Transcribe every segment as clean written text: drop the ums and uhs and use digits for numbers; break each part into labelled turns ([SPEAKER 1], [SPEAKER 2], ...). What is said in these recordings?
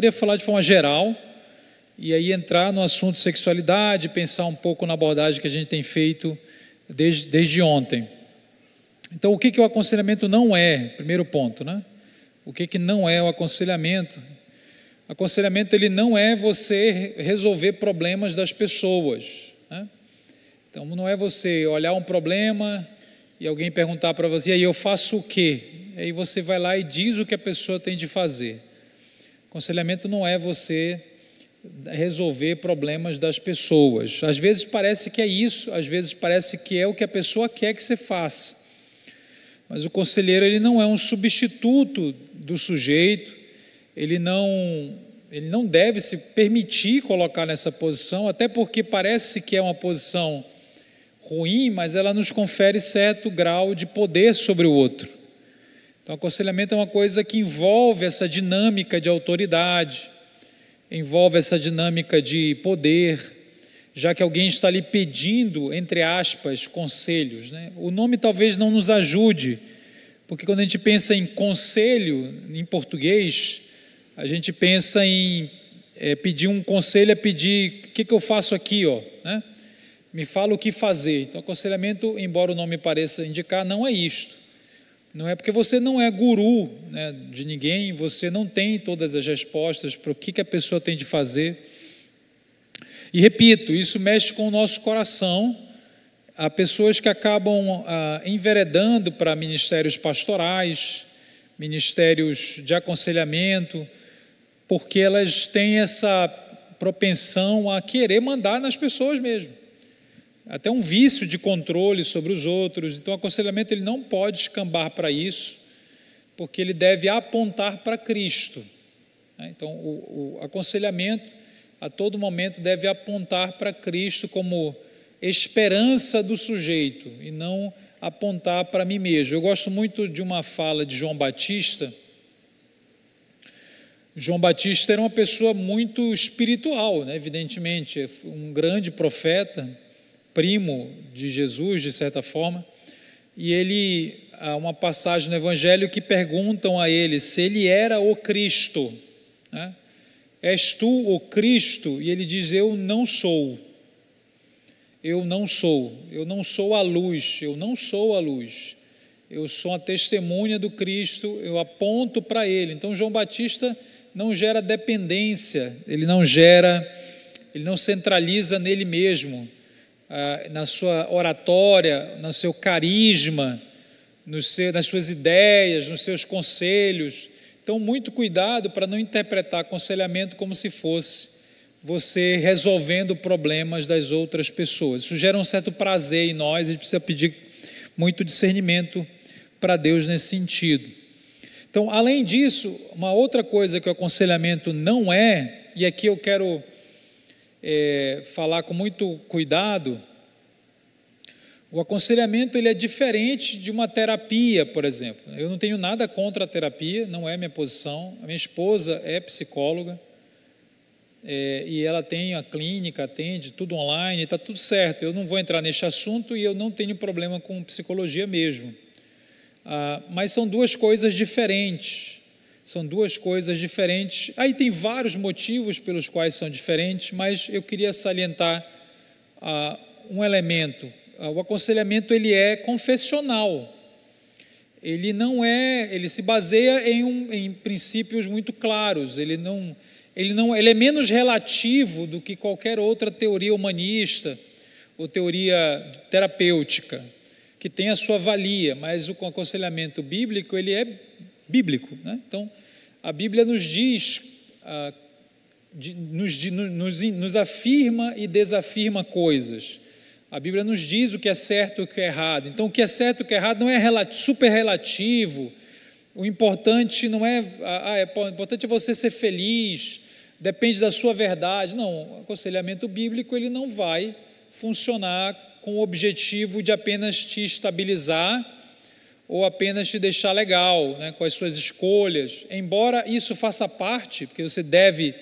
[SPEAKER 1] queria falar de forma geral, e aí entrar no assunto sexualidade, pensar um pouco na abordagem que a gente tem feito desde ontem. Então, o que o aconselhamento não é? Primeiro ponto, né? O que não é o aconselhamento? Aconselhamento, ele não é você resolver problemas das pessoas, né? Então, não é você olhar um problema e alguém perguntar para você, e aí eu faço o quê? Aí você vai lá e diz o que a pessoa tem de fazer. Aconselhamento não é você resolver problemas das pessoas. Às vezes parece que é isso, às vezes parece que é o que a pessoa quer que você faça. Mas o conselheiro, ele não é um substituto do sujeito, ele não deve se permitir colocar nessa posição, até porque parece que é uma posição ruim, mas ela nos confere certo grau de poder sobre o outro. Então, aconselhamento é uma coisa que envolve essa dinâmica de autoridade, envolve essa dinâmica de poder, já que alguém está ali pedindo, entre aspas, conselhos, né? O nome talvez não nos ajude, porque quando a gente pensa em conselho, em português, a gente pensa em pedir um conselho, pedir, o que eu faço aqui, né? Me fala o que fazer. Então, aconselhamento, embora o nome pareça indicar, não é isto. Não é porque você não é guru, né, de ninguém, você não tem todas as respostas para o que a pessoa tem de fazer. E repito, isso mexe com o nosso coração. Há pessoas que acabam enveredando para ministérios pastorais, ministérios de aconselhamento, porque elas têm essa propensão a querer mandar nas pessoas mesmo. Até um vício de controle sobre os outros. Então, o aconselhamento, ele não pode escambar para isso, porque ele deve apontar para Cristo. Então, o aconselhamento, a todo momento, deve apontar para Cristo como esperança do sujeito, e não apontar para mim mesmo. Eu gosto muito de uma fala de João Batista. João Batista era uma pessoa muito espiritual, né? Evidentemente, um grande profeta, primo de Jesus, de certa forma, e há uma passagem no Evangelho que perguntam a ele se ele era o Cristo, né? És tu o Cristo? E ele diz, eu não sou a luz, eu sou a testemunha do Cristo, eu aponto para ele. Então, João Batista não gera dependência, ele não centraliza nele mesmo, na sua oratória, no seu carisma, nas suas ideias, nos seus conselhos. Então, muito cuidado para não interpretar aconselhamento como se fosse você resolvendo problemas das outras pessoas. Isso gera um certo prazer em nós, a gente precisa pedir muito discernimento para Deus nesse sentido. Então, além disso, uma outra coisa que o aconselhamento não é, e aqui eu quero falar com muito cuidado, o aconselhamento, ele é diferente de uma terapia, por exemplo. Eu não tenho nada contra a terapia, não é minha posição. A minha esposa é psicóloga, e ela tem a clínica, atende tudo online, está tudo certo. Eu não vou entrar nesse assunto e eu não tenho problema com psicologia mesmo. Mas são duas coisas diferentes. Aí tem vários motivos pelos quais são diferentes, mas eu queria salientar um elemento. O aconselhamento, ele é confessional. Ele se baseia em princípios muito claros. Ele é menos relativo do que qualquer outra teoria humanista ou teoria terapêutica, que tem a sua valia, mas o aconselhamento bíblico, ele é bíblico, né? Então, a Bíblia nos diz, nos afirma e desafirma coisas. A Bíblia nos diz o que é certo e o que é errado. Então, o que é certo e o que é errado não é super relativo. O importante não é, o importante é você ser feliz, depende da sua verdade. Não, o aconselhamento bíblico, ele não vai funcionar com o objetivo de apenas te estabilizar ou apenas te deixar legal, né, com as suas escolhas. Embora isso faça parte, porque você deve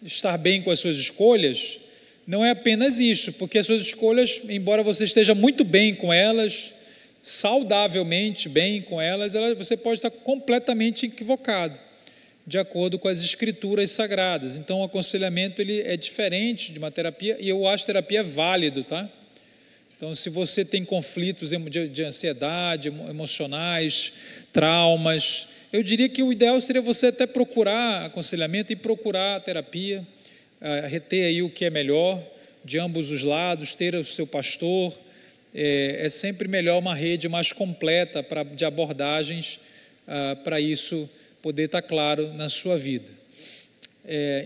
[SPEAKER 1] estar bem com as suas escolhas, não é apenas isso, porque as suas escolhas, embora você esteja muito bem com elas, saudavelmente bem com elas, você pode estar completamente equivocado. de acordo com as escrituras sagradas. Então, o aconselhamento ele é diferente de uma terapia, e eu acho terapia válido, tá? Então, se você tem conflitos de ansiedade, emocionais, traumas, eu diria que o ideal seria você até procurar aconselhamento e procurar terapia, reter aí o que é melhor, de ambos os lados, ter o seu pastor. É sempre melhor uma rede mais completa de abordagens para isso poder estar claro na sua vida.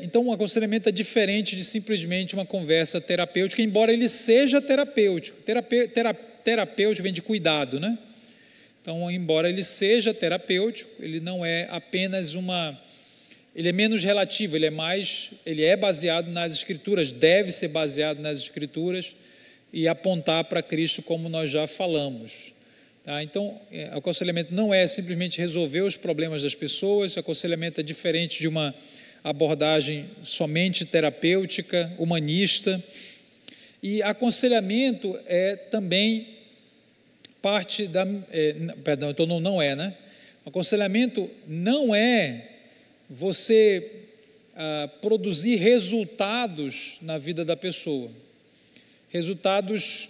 [SPEAKER 1] Então, um aconselhamento é diferente de simplesmente uma conversa terapêutica, embora ele seja terapêutico. Terapêutico vem de cuidado, né? Então, embora ele seja terapêutico, ele não é apenas ele é menos relativo, ele é baseado nas Escrituras, deve ser baseado nas Escrituras e apontar para Cristo, como nós já falamos. Tá? Então, o aconselhamento não é simplesmente resolver os problemas das pessoas, o aconselhamento é diferente de uma abordagem somente terapêutica, humanista, e aconselhamento é também parte da... perdão, então não é, né? Aconselhamento não é você produzir resultados na vida da pessoa, resultados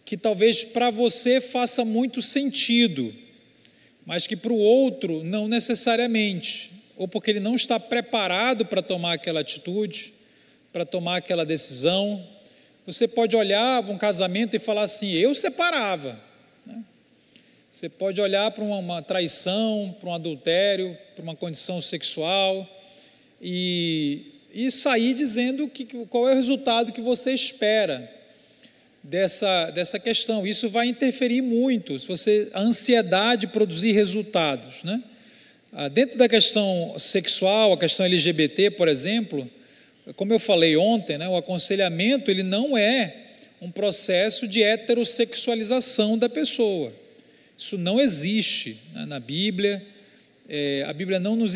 [SPEAKER 1] que talvez para você faça muito sentido, mas que para o outro não necessariamente, ou porque ele não está preparado para tomar aquela atitude, para tomar aquela decisão. Você pode olhar para um casamento e falar assim, eu separava, né? Você pode olhar para uma traição, para um adultério, para uma condição sexual e sair dizendo qual é o resultado que você espera dessa questão. Isso vai interferir muito, a ansiedade produzir resultados, né? Dentro da questão sexual, a questão LGBT, por exemplo, como eu falei ontem, né, o aconselhamento ele não é um processo de heterossexualização da pessoa. Isso não existe, né, na Bíblia. A Bíblia não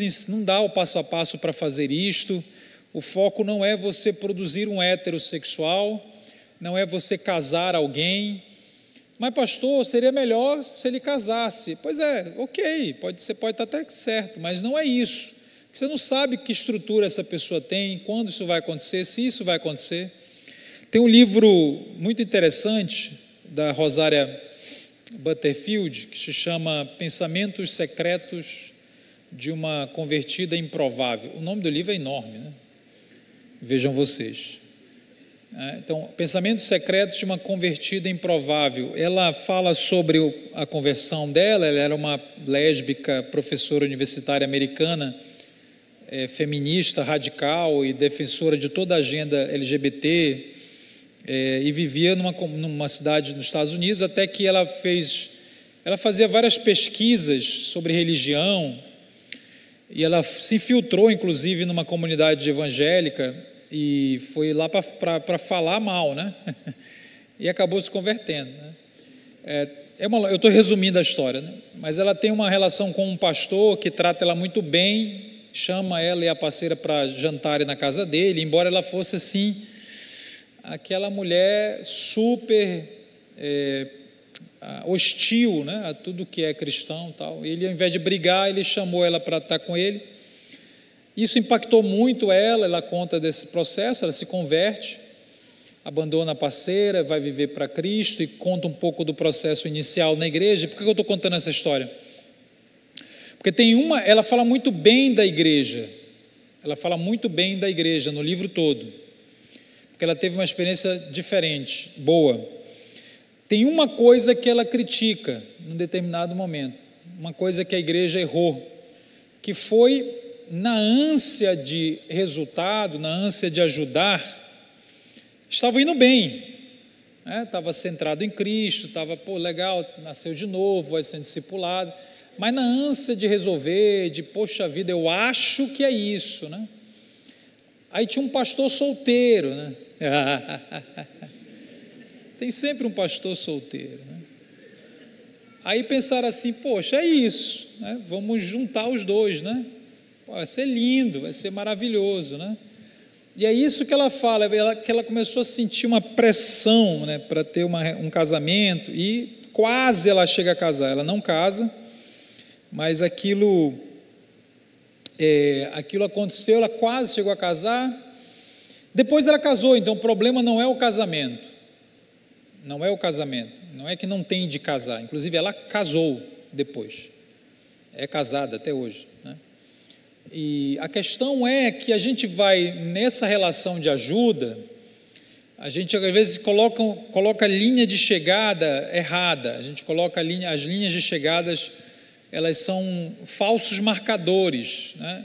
[SPEAKER 1] dá o passo a passo para fazer isto. O foco não é você produzir um heterossexual, não é você casar alguém. Mas, pastor, seria melhor se ele casasse. Pois é, ok, você pode estar até certo, mas não é isso. Você não sabe que estrutura essa pessoa tem, quando isso vai acontecer, se isso vai acontecer. Tem um livro muito interessante da Rosária Butterfield, que se chama Pensamentos Secretos de uma Convertida Improvável. O nome do livro é enorme, né? Vejam vocês. Então, Pensamentos Secretos de uma Convertida Improvável. Ela fala sobre a conversão dela. Ela era uma lésbica, professora universitária americana, feminista, radical e defensora de toda a agenda LGBT, e vivia numa cidade nos Estados Unidos, até que ela fazia várias pesquisas sobre religião, e ela se infiltrou, inclusive, numa comunidade evangélica, e foi lá para falar mal, né? E acabou se convertendo, né? Eu estou resumindo a história, né? Mas ela tem uma relação com um pastor que trata ela muito bem, chama ela e a parceira para jantarem na casa dele, embora ela fosse assim, aquela mulher super hostil, né, a tudo que é cristão, tal. Ele, ao invés de brigar, ele chamou ela para estar com ele. Isso impactou muito ela conta desse processo, ela se converte, abandona a parceira, vai viver para Cristo e conta um pouco do processo inicial na igreja. Por que eu estou contando essa história? Porque ela fala muito bem da igreja, no livro todo, porque ela teve uma experiência diferente, boa. Tem uma coisa que ela critica num determinado momento, uma coisa que a igreja errou, que foi na ânsia de resultado, na ânsia de ajudar, estava indo bem, né? Estava centrado em Cristo, estava, legal, nasceu de novo, vai sendo discipulado, mas na ânsia de resolver, poxa vida, eu acho que é isso, né? Aí tinha um pastor solteiro, né? Tem sempre um pastor solteiro, né? Aí pensaram assim, poxa, é isso, né? Vamos juntar os dois, né? Vai ser lindo, vai ser maravilhoso, né? E é isso que ela fala, que ela começou a sentir uma pressão, né, para ter um casamento, e quase ela chega a casar. Ela não casa, mas aquilo aquilo aconteceu, ela quase chegou a casar, depois ela casou. Então o problema não é o casamento, não é que não tem de casar, inclusive ela casou depois, é casada até hoje, né? E a questão é que a gente vai nessa relação de ajuda, a gente às vezes coloca a linha de chegada errada, a gente coloca as linhas de chegadas, elas são falsos marcadores, né?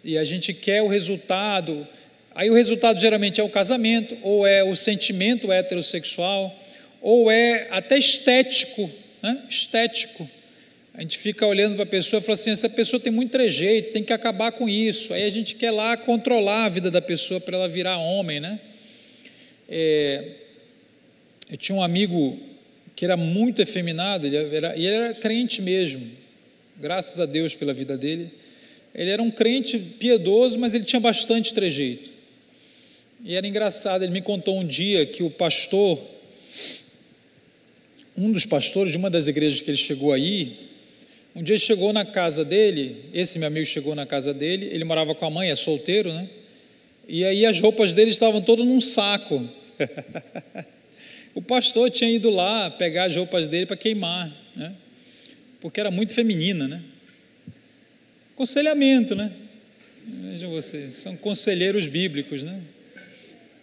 [SPEAKER 1] E a gente quer o resultado, aí o resultado geralmente é o casamento, ou é o sentimento heterossexual, ou é até estético, né? Estético. A gente fica olhando para a pessoa e fala assim, essa pessoa tem muito trejeito, tem que acabar com isso. Aí a gente quer lá controlar a vida da pessoa para ela virar homem, né? Eu tinha um amigo que era muito efeminado, ele era crente mesmo, graças a Deus pela vida dele. Ele era um crente piedoso, mas ele tinha bastante trejeito. E era engraçado, ele me contou um dia que o pastor, um dos pastores de uma das igrejas que ele chegou aí, um dia chegou na casa dele, esse meu amigo chegou na casa dele, ele morava com a mãe, é solteiro, né? E aí as roupas dele estavam todas num saco. O pastor tinha ido lá pegar as roupas dele para queimar, né? Porque era muito feminina, né? Aconselhamento, né? Vejam vocês, são conselheiros bíblicos, né?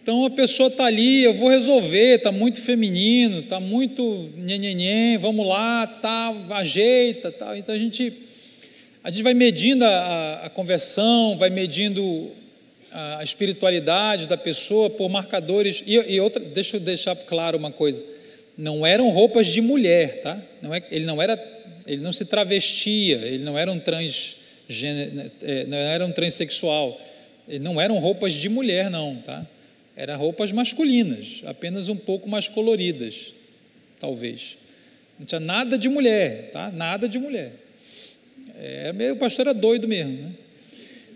[SPEAKER 1] Então a pessoa está ali, eu vou resolver, está muito feminino, está muito nhenhenhen, vamos lá, tá, ajeita, tá. Então a gente vai medindo a conversão, vai medindo a espiritualidade da pessoa por marcadores. E outra, deixa eu deixar claro uma coisa: não eram roupas de mulher, tá? Ele não se travestia, ele não era um transexual, não eram roupas de mulher, não, tá? Eram roupas masculinas, apenas um pouco mais coloridas, talvez. Não tinha nada de mulher, tá? Nada de mulher. O pastor era doido mesmo, né?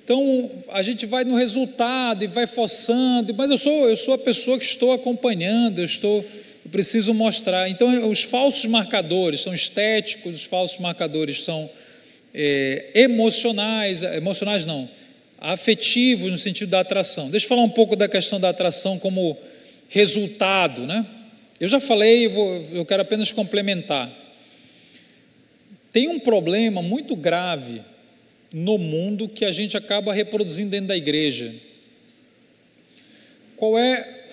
[SPEAKER 1] Então a gente vai no resultado e vai forçando, mas eu sou a pessoa que estou acompanhando, eu preciso mostrar. Então os falsos marcadores são estéticos, os falsos marcadores são emocionais não, afetivos, no sentido da atração. Deixa eu falar um pouco da questão da atração como resultado, né? Eu já falei, eu quero apenas complementar. Tem um problema muito grave no mundo que a gente acaba reproduzindo dentro da igreja. Qual é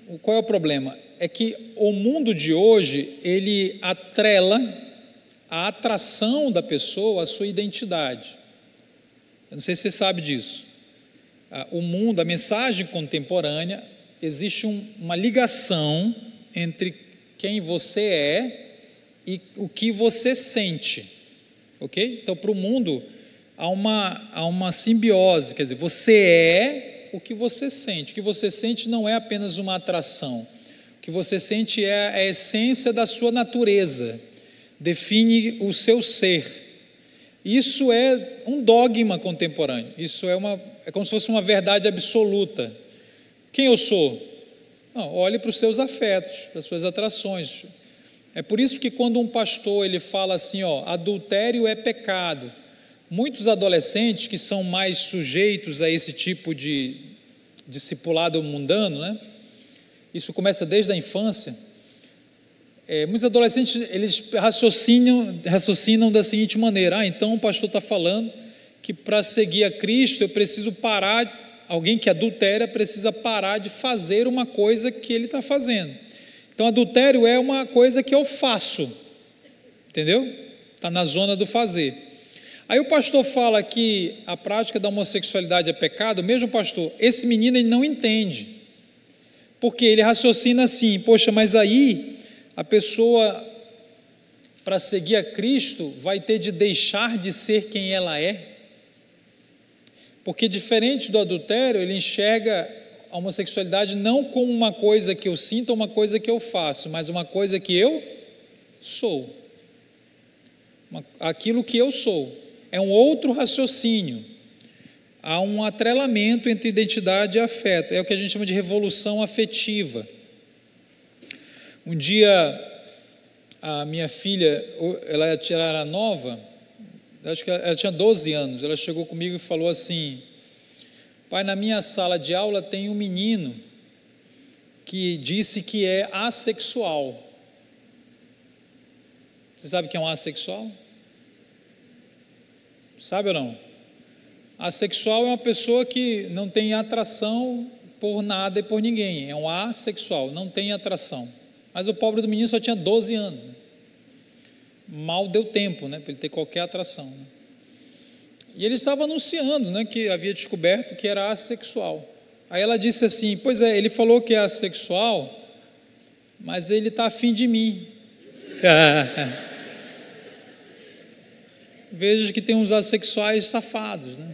[SPEAKER 1] o problema? É que o mundo de hoje, ele atrela a atração da pessoa à sua identidade. Eu não sei se você sabe disso. O mundo, a mensagem contemporânea, existe uma ligação entre quem você é e o que você sente, ok? Então, para o mundo, há uma simbiose, quer dizer, você é o que você sente. O que você sente não é apenas uma atração. O que você sente é a essência da sua natureza, define o seu ser. Isso é um dogma contemporâneo, isso é como se fosse uma verdade absoluta. Quem eu sou? Não, olhe para os seus afetos, para as suas atrações. É por isso que quando um pastor ele fala assim, adultério é pecado, muitos adolescentes que são mais sujeitos a esse tipo de discipulado mundano, né? Isso começa desde a infância. Muitos adolescentes, eles raciocinam da seguinte maneira: então o pastor está falando que para seguir a Cristo eu preciso parar, alguém que adultera precisa parar de fazer uma coisa que ele está fazendo. Então adultério é uma coisa que eu faço, entendeu? Está na zona do fazer. Aí o pastor fala que a prática da homossexualidade é pecado, mesmo pastor, esse menino ele não entende, porque ele raciocina assim: poxa, mas aí a pessoa, para seguir a Cristo, vai ter de deixar de ser quem ela é, porque diferente do adultério, ele enxerga a homossexualidade não como uma coisa que eu sinto ou uma coisa que eu faço, mas uma coisa que eu sou, aquilo que eu sou. É um outro raciocínio, há um atrelamento entre identidade e afeto, é o que a gente chama de revolução afetiva. Um dia, a minha filha, ela era nova, acho que ela tinha 12 anos, ela chegou comigo e falou assim: pai, na minha sala de aula tem um menino que disse que é assexual. Você sabe o que é um assexual? Sabe ou não? Assexual é uma pessoa que não tem atração por nada e por ninguém. É um assexual, não tem atração. Mas o pobre do menino só tinha 12 anos. Mal deu tempo, né, para ele ter qualquer atração. Né? E ele estava anunciando, né, que havia descoberto que era assexual. Aí ela disse assim: pois é, ele falou que é assexual, mas ele está afim de mim. Veja que tem uns assexuais safados, né?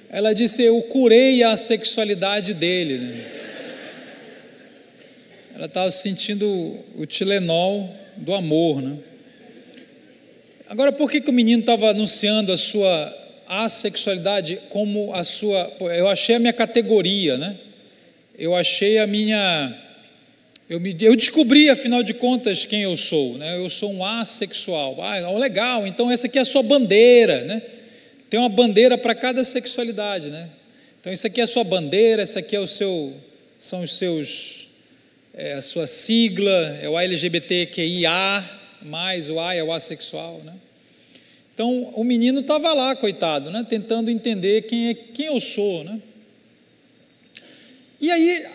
[SPEAKER 1] Ela disse: eu curei a sexualidade dele, né? Ela estava sentindo o Tilenol do amor, né? Agora, por que o menino estava anunciando a sua assexualidade como a sua... Eu achei a minha categoria, né? Eu achei a minha... Eu descobri, afinal de contas, quem eu sou, né? Eu sou um assexual. Ah, legal, então essa aqui é a sua bandeira, né? Tem uma bandeira para cada sexualidade, né? Então, isso aqui é a sua bandeira, essa aqui é são os seus... a sua sigla, é o LGBTQIA+, o A é o assexual, né? Então, o menino estava lá, coitado, né? Tentando entender quem eu sou, né? E aí,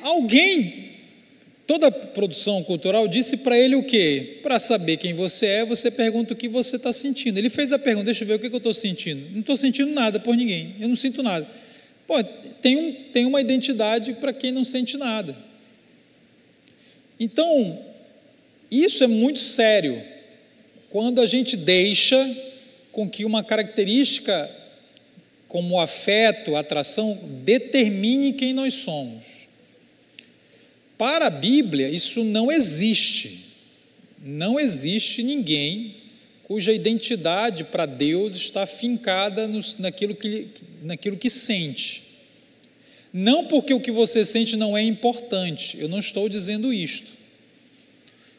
[SPEAKER 1] toda a produção cultural disse para ele o quê? Para saber quem você é, você pergunta o que você está sentindo. Ele fez a pergunta: deixa eu ver o que eu estou sentindo. Não estou sentindo nada por ninguém, eu não sinto nada. Pô, tem uma identidade para quem não sente nada. Então, isso é muito sério, quando a gente deixa com que uma característica como o afeto, a atração, determine quem nós somos. Para a Bíblia, isso não existe. Não existe ninguém cuja identidade para Deus está fincada naquilo que sente. Não porque o que você sente não é importante, eu não estou dizendo isto.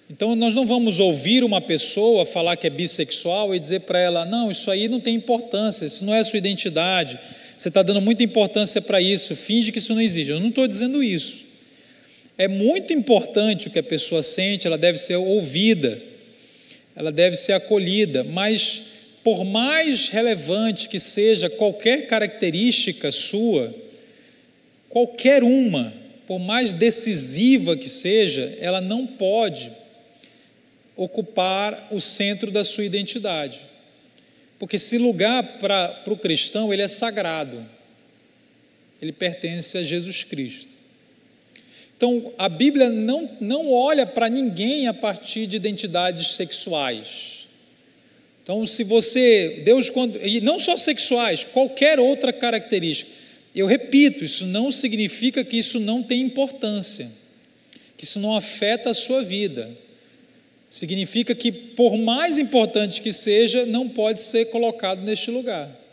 [SPEAKER 1] Então, nós não vamos ouvir uma pessoa falar que é bissexual e dizer para ela: não, isso aí não tem importância, isso não é a sua identidade, você está dando muita importância para isso, finge que isso não existe. Eu não estou dizendo isso. É muito importante o que a pessoa sente, ela deve ser ouvida, ela deve ser acolhida, mas por mais relevante que seja qualquer característica sua, qualquer uma, por mais decisiva que seja, ela não pode ocupar o centro da sua identidade, porque esse lugar para o cristão, ele é sagrado, ele pertence a Jesus Cristo. Então, a Bíblia não olha para ninguém a partir de identidades sexuais. Então, e não só sexuais, qualquer outra característica. Eu repito, isso não significa que isso não tem importância, que isso não afeta a sua vida. Significa que, por mais importante que seja, não pode ser colocado neste lugar.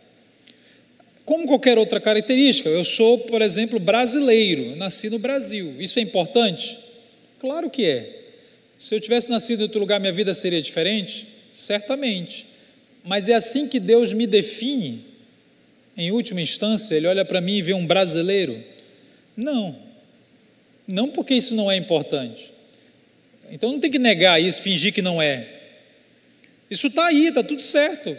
[SPEAKER 1] Como qualquer outra característica, eu sou, por exemplo, brasileiro, nasci no Brasil. Isso é importante? Claro que é. Se eu tivesse nascido em outro lugar, minha vida seria diferente? Certamente. Mas é assim que Deus me define? Em última instância, Ele olha para mim e vê um brasileiro? Não. Não, porque isso não é importante. Então não tem que negar isso, fingir que não é. Isso está aí, está tudo certo.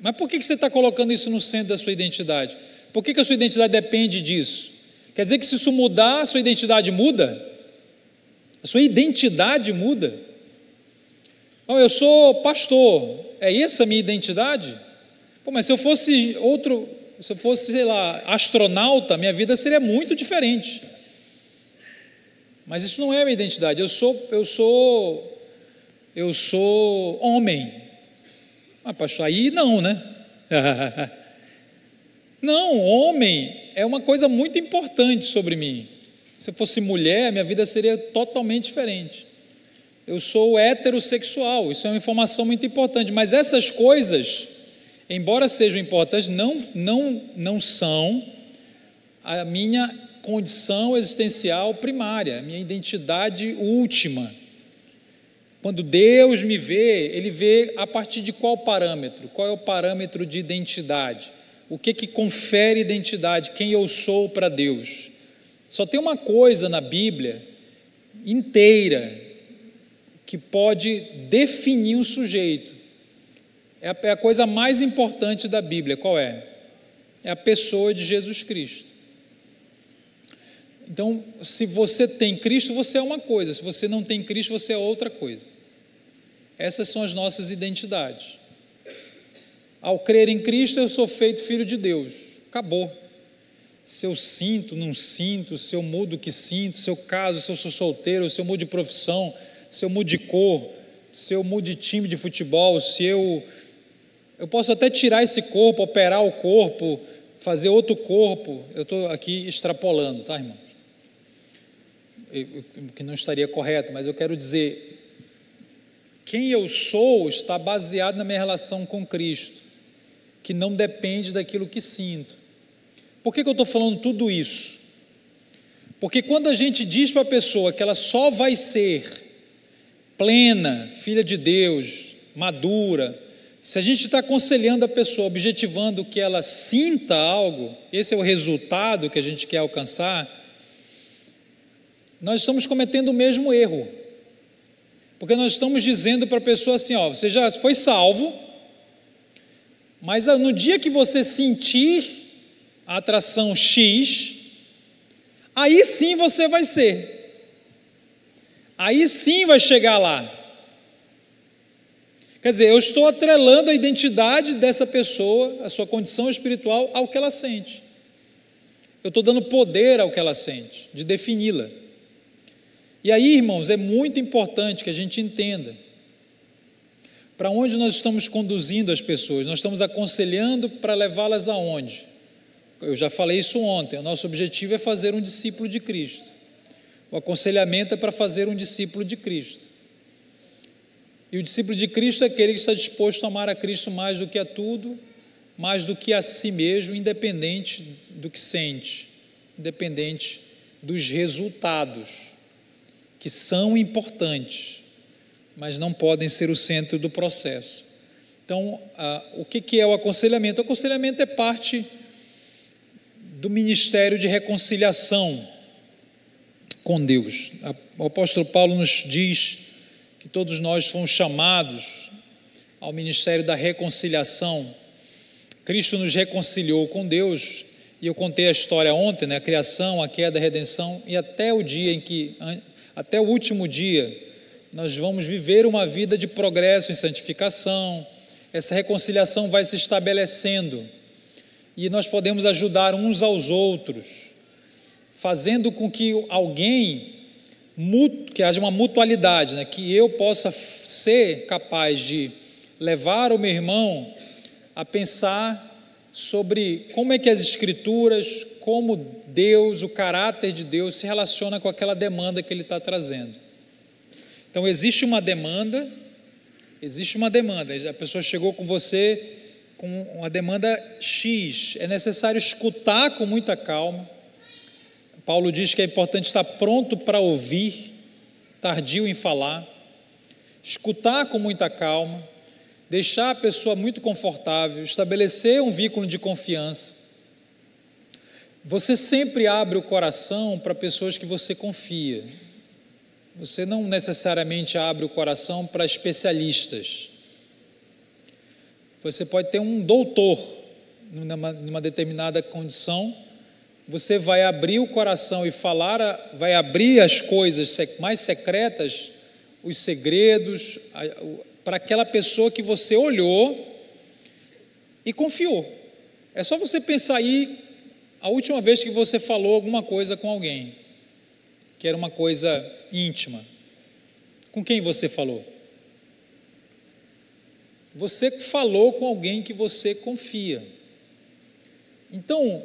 [SPEAKER 1] Mas por que você está colocando isso no centro da sua identidade? Por que a sua identidade depende disso? Quer dizer que se isso mudar, a sua identidade muda? A sua identidade muda? Não, eu sou pastor, é essa a minha identidade? Pô, mas se eu fosse sei lá, astronauta, minha vida seria muito diferente. Mas isso não é a minha identidade. Eu sou homem. Ah, pastor, aí não, né? Não, homem é uma coisa muito importante sobre mim. Se eu fosse mulher, minha vida seria totalmente diferente. Eu sou heterossexual, isso é uma informação muito importante. Mas essas coisas, embora sejam importantes, não são a minha condição existencial primária, a minha identidade última. Quando Deus me vê, Ele vê a partir de qual parâmetro? Qual é o parâmetro de identidade? O que confere identidade? Quem eu sou para Deus? Só tem uma coisa na Bíblia inteira que pode definir um sujeito. É a coisa mais importante da Bíblia. Qual é? É a pessoa de Jesus Cristo. Então, se você tem Cristo, você é uma coisa. Se você não tem Cristo, você é outra coisa. Essas são as nossas identidades. Ao crer em Cristo, eu sou feito filho de Deus. Acabou. Se eu sinto, não sinto, se eu mudo o que sinto, se eu caso, se eu sou solteiro, se eu mudo de profissão, se eu mudo de cor, se eu mudo de time de futebol, se eu posso até tirar esse corpo, operar o corpo, fazer outro corpo. Eu estou aqui extrapolando, tá, irmão? Que não estaria correto, mas eu quero dizer, quem eu sou está baseado na minha relação com Cristo, que não depende daquilo que sinto. Por que eu estou falando tudo isso? Porque quando a gente diz para a pessoa que ela só vai ser plena, filha de Deus, madura, se a gente está aconselhando a pessoa, objetivando que ela sinta algo, esse é o resultado que a gente quer alcançar, nós estamos cometendo o mesmo erro, porque nós estamos dizendo para a pessoa assim, ó, você já foi salvo, mas no dia que você sentir a atração X, aí sim você vai ser, aí sim vai chegar lá. Quer dizer, eu estou atrelando a identidade dessa pessoa, a sua condição espiritual, ao que ela sente. Eu estou dando poder ao que ela sente, de defini-la. E aí, irmãos, é muito importante que a gente entenda para onde nós estamos conduzindo as pessoas. Nós estamos aconselhando para levá-las aonde? Eu já falei isso ontem, o nosso objetivo é fazer um discípulo de Cristo. O aconselhamento é para fazer um discípulo de Cristo. E o discípulo de Cristo é aquele que está disposto a amar a Cristo mais do que a tudo, mais do que a si mesmo, independente do que sente, independente dos resultados, que são importantes, mas não podem ser o centro do processo. Então, o que é o aconselhamento? O aconselhamento é parte do ministério de reconciliação com Deus. O apóstolo Paulo nos diz que todos nós fomos chamados ao ministério da reconciliação. Cristo nos reconciliou com Deus, e eu contei a história ontem, né? A criação, a queda, a redenção, e até o dia em que, até o último dia, nós vamos viver uma vida de progresso em santificação. Essa reconciliação vai se estabelecendo, e nós podemos ajudar uns aos outros, fazendo com que que haja uma mutualidade, né? Que eu possa ser capaz de levar o meu irmão a pensar sobre como é que as Escrituras, como Deus, o caráter de Deus se relaciona com aquela demanda que ele está trazendo. Então existe uma demanda, a pessoa chegou com você com uma demanda X, é necessário escutar com muita calma. Paulo diz que é importante estar pronto para ouvir, tardio em falar, escutar com muita calma, deixar a pessoa muito confortável, estabelecer um vínculo de confiança. Você sempre abre o coração para pessoas que você confia. Você não necessariamente abre o coração para especialistas. Você pode ter um doutor numa determinada condição, você vai abrir o coração e falar, vai abrir as coisas mais secretas, os segredos, para aquela pessoa que você olhou e confiou. É só você pensar aí a última vez que você falou alguma coisa com alguém, que era uma coisa íntima. Com quem você falou? Você falou com alguém que você confia. Então,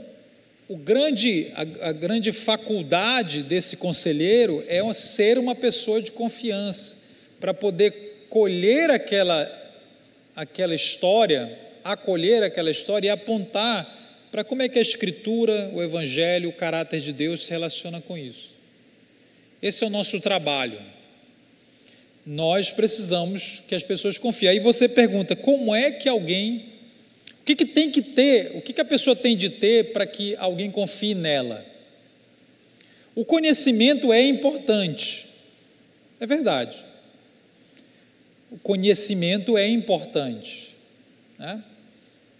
[SPEAKER 1] a grande faculdade desse conselheiro é ser uma pessoa de confiança, para poder colher aquela história, acolher aquela história e apontar para como é que a Escritura, o Evangelho, o caráter de Deus se relaciona com isso. Esse é o nosso trabalho. nós precisamos que as pessoas confiem. Aí você pergunta, como é que alguém, o que tem que ter, o que a pessoa tem de ter para que alguém confie nela? O conhecimento é importante, é verdade. O conhecimento é importante, né?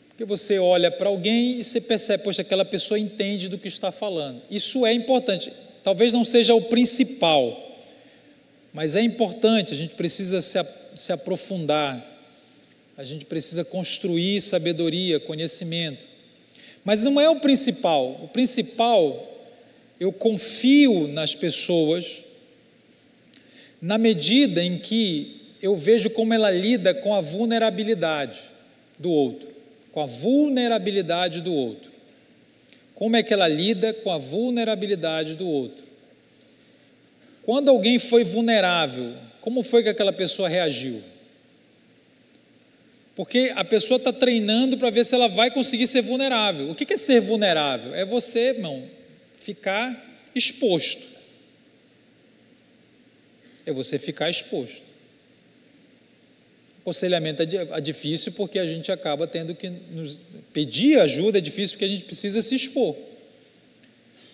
[SPEAKER 1] Porque você olha para alguém e você percebe, poxa, aquela pessoa entende do que está falando. Isso é importante, talvez não seja o principal, mas é importante, a gente precisa se aprofundar, a gente precisa construir sabedoria, conhecimento. Mas não é o principal, eu confio nas pessoas na medida em que eu vejo como ela lida com a vulnerabilidade do outro, Como é que ela lida com a vulnerabilidade do outro? Quando alguém foi vulnerável, como foi que aquela pessoa reagiu? Porque a pessoa está treinando para ver se ela vai conseguir ser vulnerável. O que é ser vulnerável? É você, irmão, ficar exposto. É você ficar exposto. Aconselhamento é difícil porque a gente acaba tendo que nos pedir ajuda, é difícil porque a gente precisa se expor.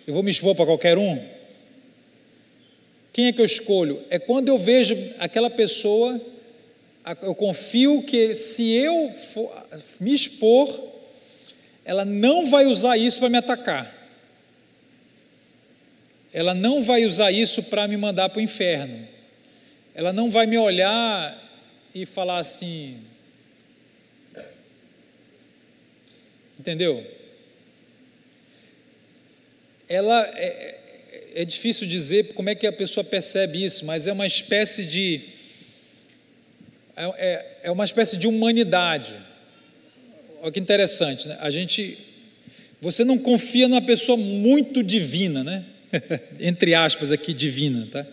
[SPEAKER 1] Eu vou me expor para qualquer um? Quem é que eu escolho? É quando eu vejo aquela pessoa, eu confio que se eu for me expor, ela não vai usar isso para me atacar. Ela não vai usar isso para me mandar para o inferno. Ela não vai me olhar e falar assim, entendeu? Ela é difícil dizer como é que a pessoa percebe isso, mas é uma espécie de humanidade. Olha que interessante, né? Você não confia numa pessoa muito divina, né? Entre aspas aqui, divina, tá?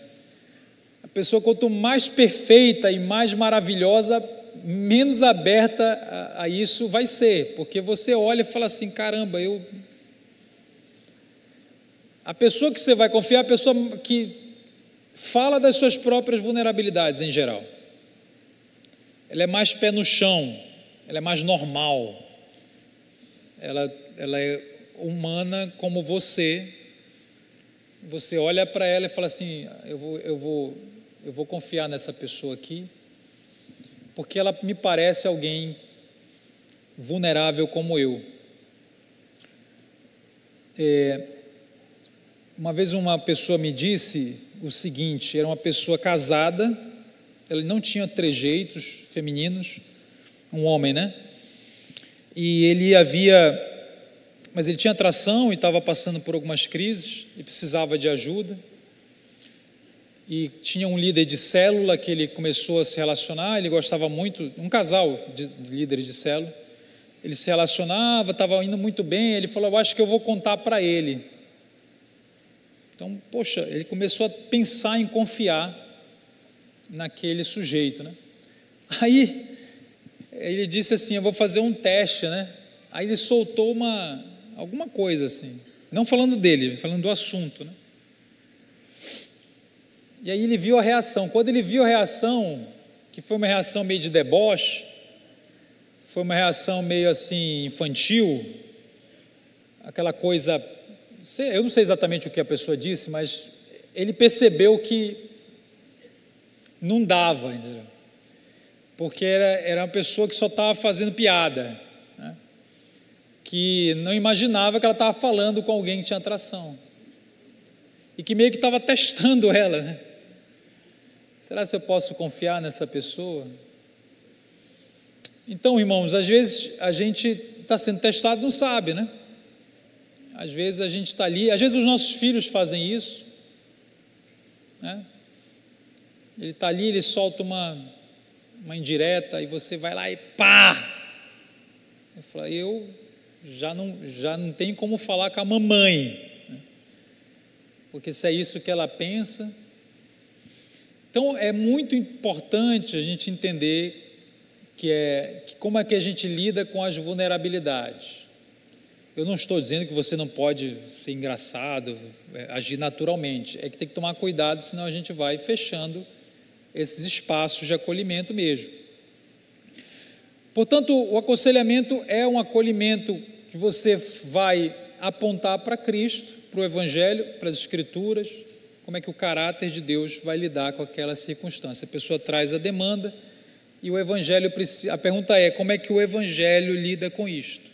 [SPEAKER 1] A pessoa quanto mais perfeita e mais maravilhosa, menos aberta a isso vai ser, porque você olha e fala assim, caramba, A pessoa que você vai confiar é a pessoa que fala das suas próprias vulnerabilidades em geral. Ela é mais pé no chão, ela é mais normal, ela é humana como você. Você olha para ela e fala assim, eu vou confiar nessa pessoa aqui, porque ela me parece alguém vulnerável como eu. Uma vez uma pessoa me disse o seguinte, era uma pessoa casada, ela não tinha trejeitos femininos, um homem, né? E mas ele tinha atração e estava passando por algumas crises e precisava de ajuda. E tinha um líder de célula que ele começou a se relacionar, ele gostava muito, um casal de líderes de célula, ele se relacionava, estava indo muito bem, ele falou, eu acho que eu vou contar para ele. Então, poxa, ele começou a pensar em confiar naquele sujeito, né? Aí, ele disse assim, eu vou fazer um teste, né? Aí ele soltou alguma coisa assim, não falando dele, falando do assunto, né? E aí ele viu a reação. Quando ele viu a reação, que foi uma reação meio de deboche, foi uma reação meio assim infantil, aquela coisa, eu não sei exatamente o que a pessoa disse, mas ele percebeu que não dava, entendeu? Porque era uma pessoa que só estava fazendo piada, né? Que não imaginava que ela estava falando com alguém que tinha atração e que meio que estava testando ela, né? Será que eu posso confiar nessa pessoa? Então, irmãos, às vezes a gente está sendo testado, não sabe, né? Às vezes a gente está ali, às vezes os nossos filhos fazem isso, né? Ele está ali, ele solta uma indireta e você vai lá e pá! Ele fala, eu já não tenho como falar com a mamãe, né? Porque se é isso que ela pensa. Então é muito importante a gente entender como é que a gente lida com as vulnerabilidades. Eu não estou dizendo que você não pode ser engraçado, agir naturalmente, é que tem que tomar cuidado, senão a gente vai fechando. esses espaços de acolhimento mesmo. Portanto, o aconselhamento é um acolhimento que você vai apontar para Cristo, para o Evangelho, para as Escrituras, como é que o caráter de Deus vai lidar com aquela circunstância. A pessoa traz a demanda e o Evangelho, a pergunta é, como é que o Evangelho lida com isto?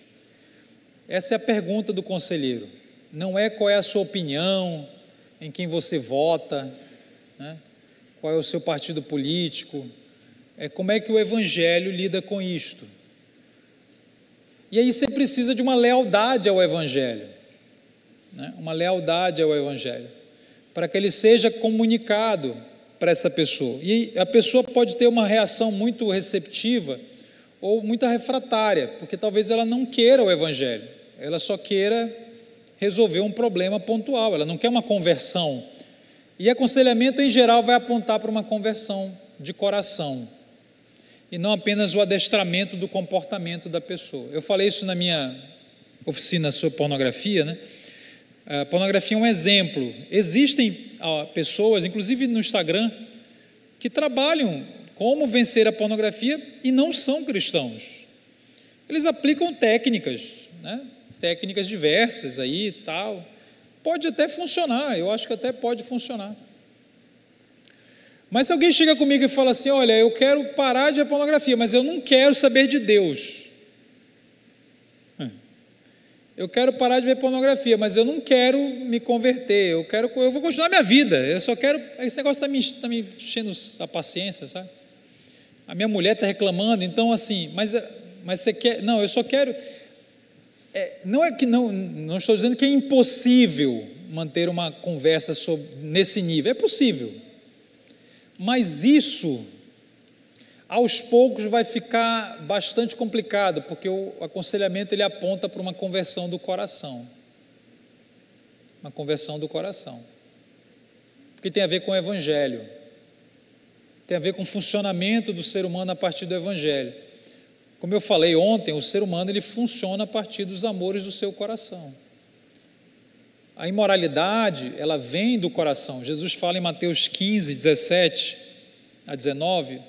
[SPEAKER 1] Essa é a pergunta do conselheiro. Não é qual é a sua opinião, em quem você vota, né? Qual é o seu partido político, é como é que o Evangelho lida com isto. E aí você precisa de uma lealdade ao Evangelho, né? Uma lealdade ao Evangelho, para que ele seja comunicado para essa pessoa. E a pessoa pode ter uma reação muito receptiva ou muito refratária, porque talvez ela não queira o Evangelho, ela só queira resolver um problema pontual, ela não quer uma conversão. E aconselhamento, em geral, vai apontar para uma conversão de coração, e não apenas o adestramento do comportamento da pessoa. Eu falei isso na minha oficina sobre pornografia, né? A pornografia é um exemplo. Existem pessoas, inclusive no Instagram, que trabalham como vencer a pornografia e não são cristãos. Eles aplicam técnicas, né? Técnicas diversas aí e tal. Pode até funcionar, eu acho que até pode funcionar. Mas se alguém chega comigo e fala assim, olha, eu quero parar de ver pornografia, mas eu não quero saber de Deus. Eu quero parar de ver pornografia, mas eu não quero me converter, eu vou continuar minha vida, eu só quero, esse negócio está me enchendo a paciência, sabe? A minha mulher está reclamando, então assim, mas você quer, não, eu só quero, não é que não estou dizendo que é impossível manter uma conversa nesse nível, é possível, mas isso aos poucos vai ficar bastante complicado, porque o aconselhamento ele aponta para uma conversão do coração, porque tem a ver com o Evangelho, tem a ver com o funcionamento do ser humano a partir do Evangelho. Como eu falei ontem, o ser humano ele funciona a partir dos amores do seu coração. A imoralidade, ela vem do coração. Jesus fala em Mateus 15, 17 a 19,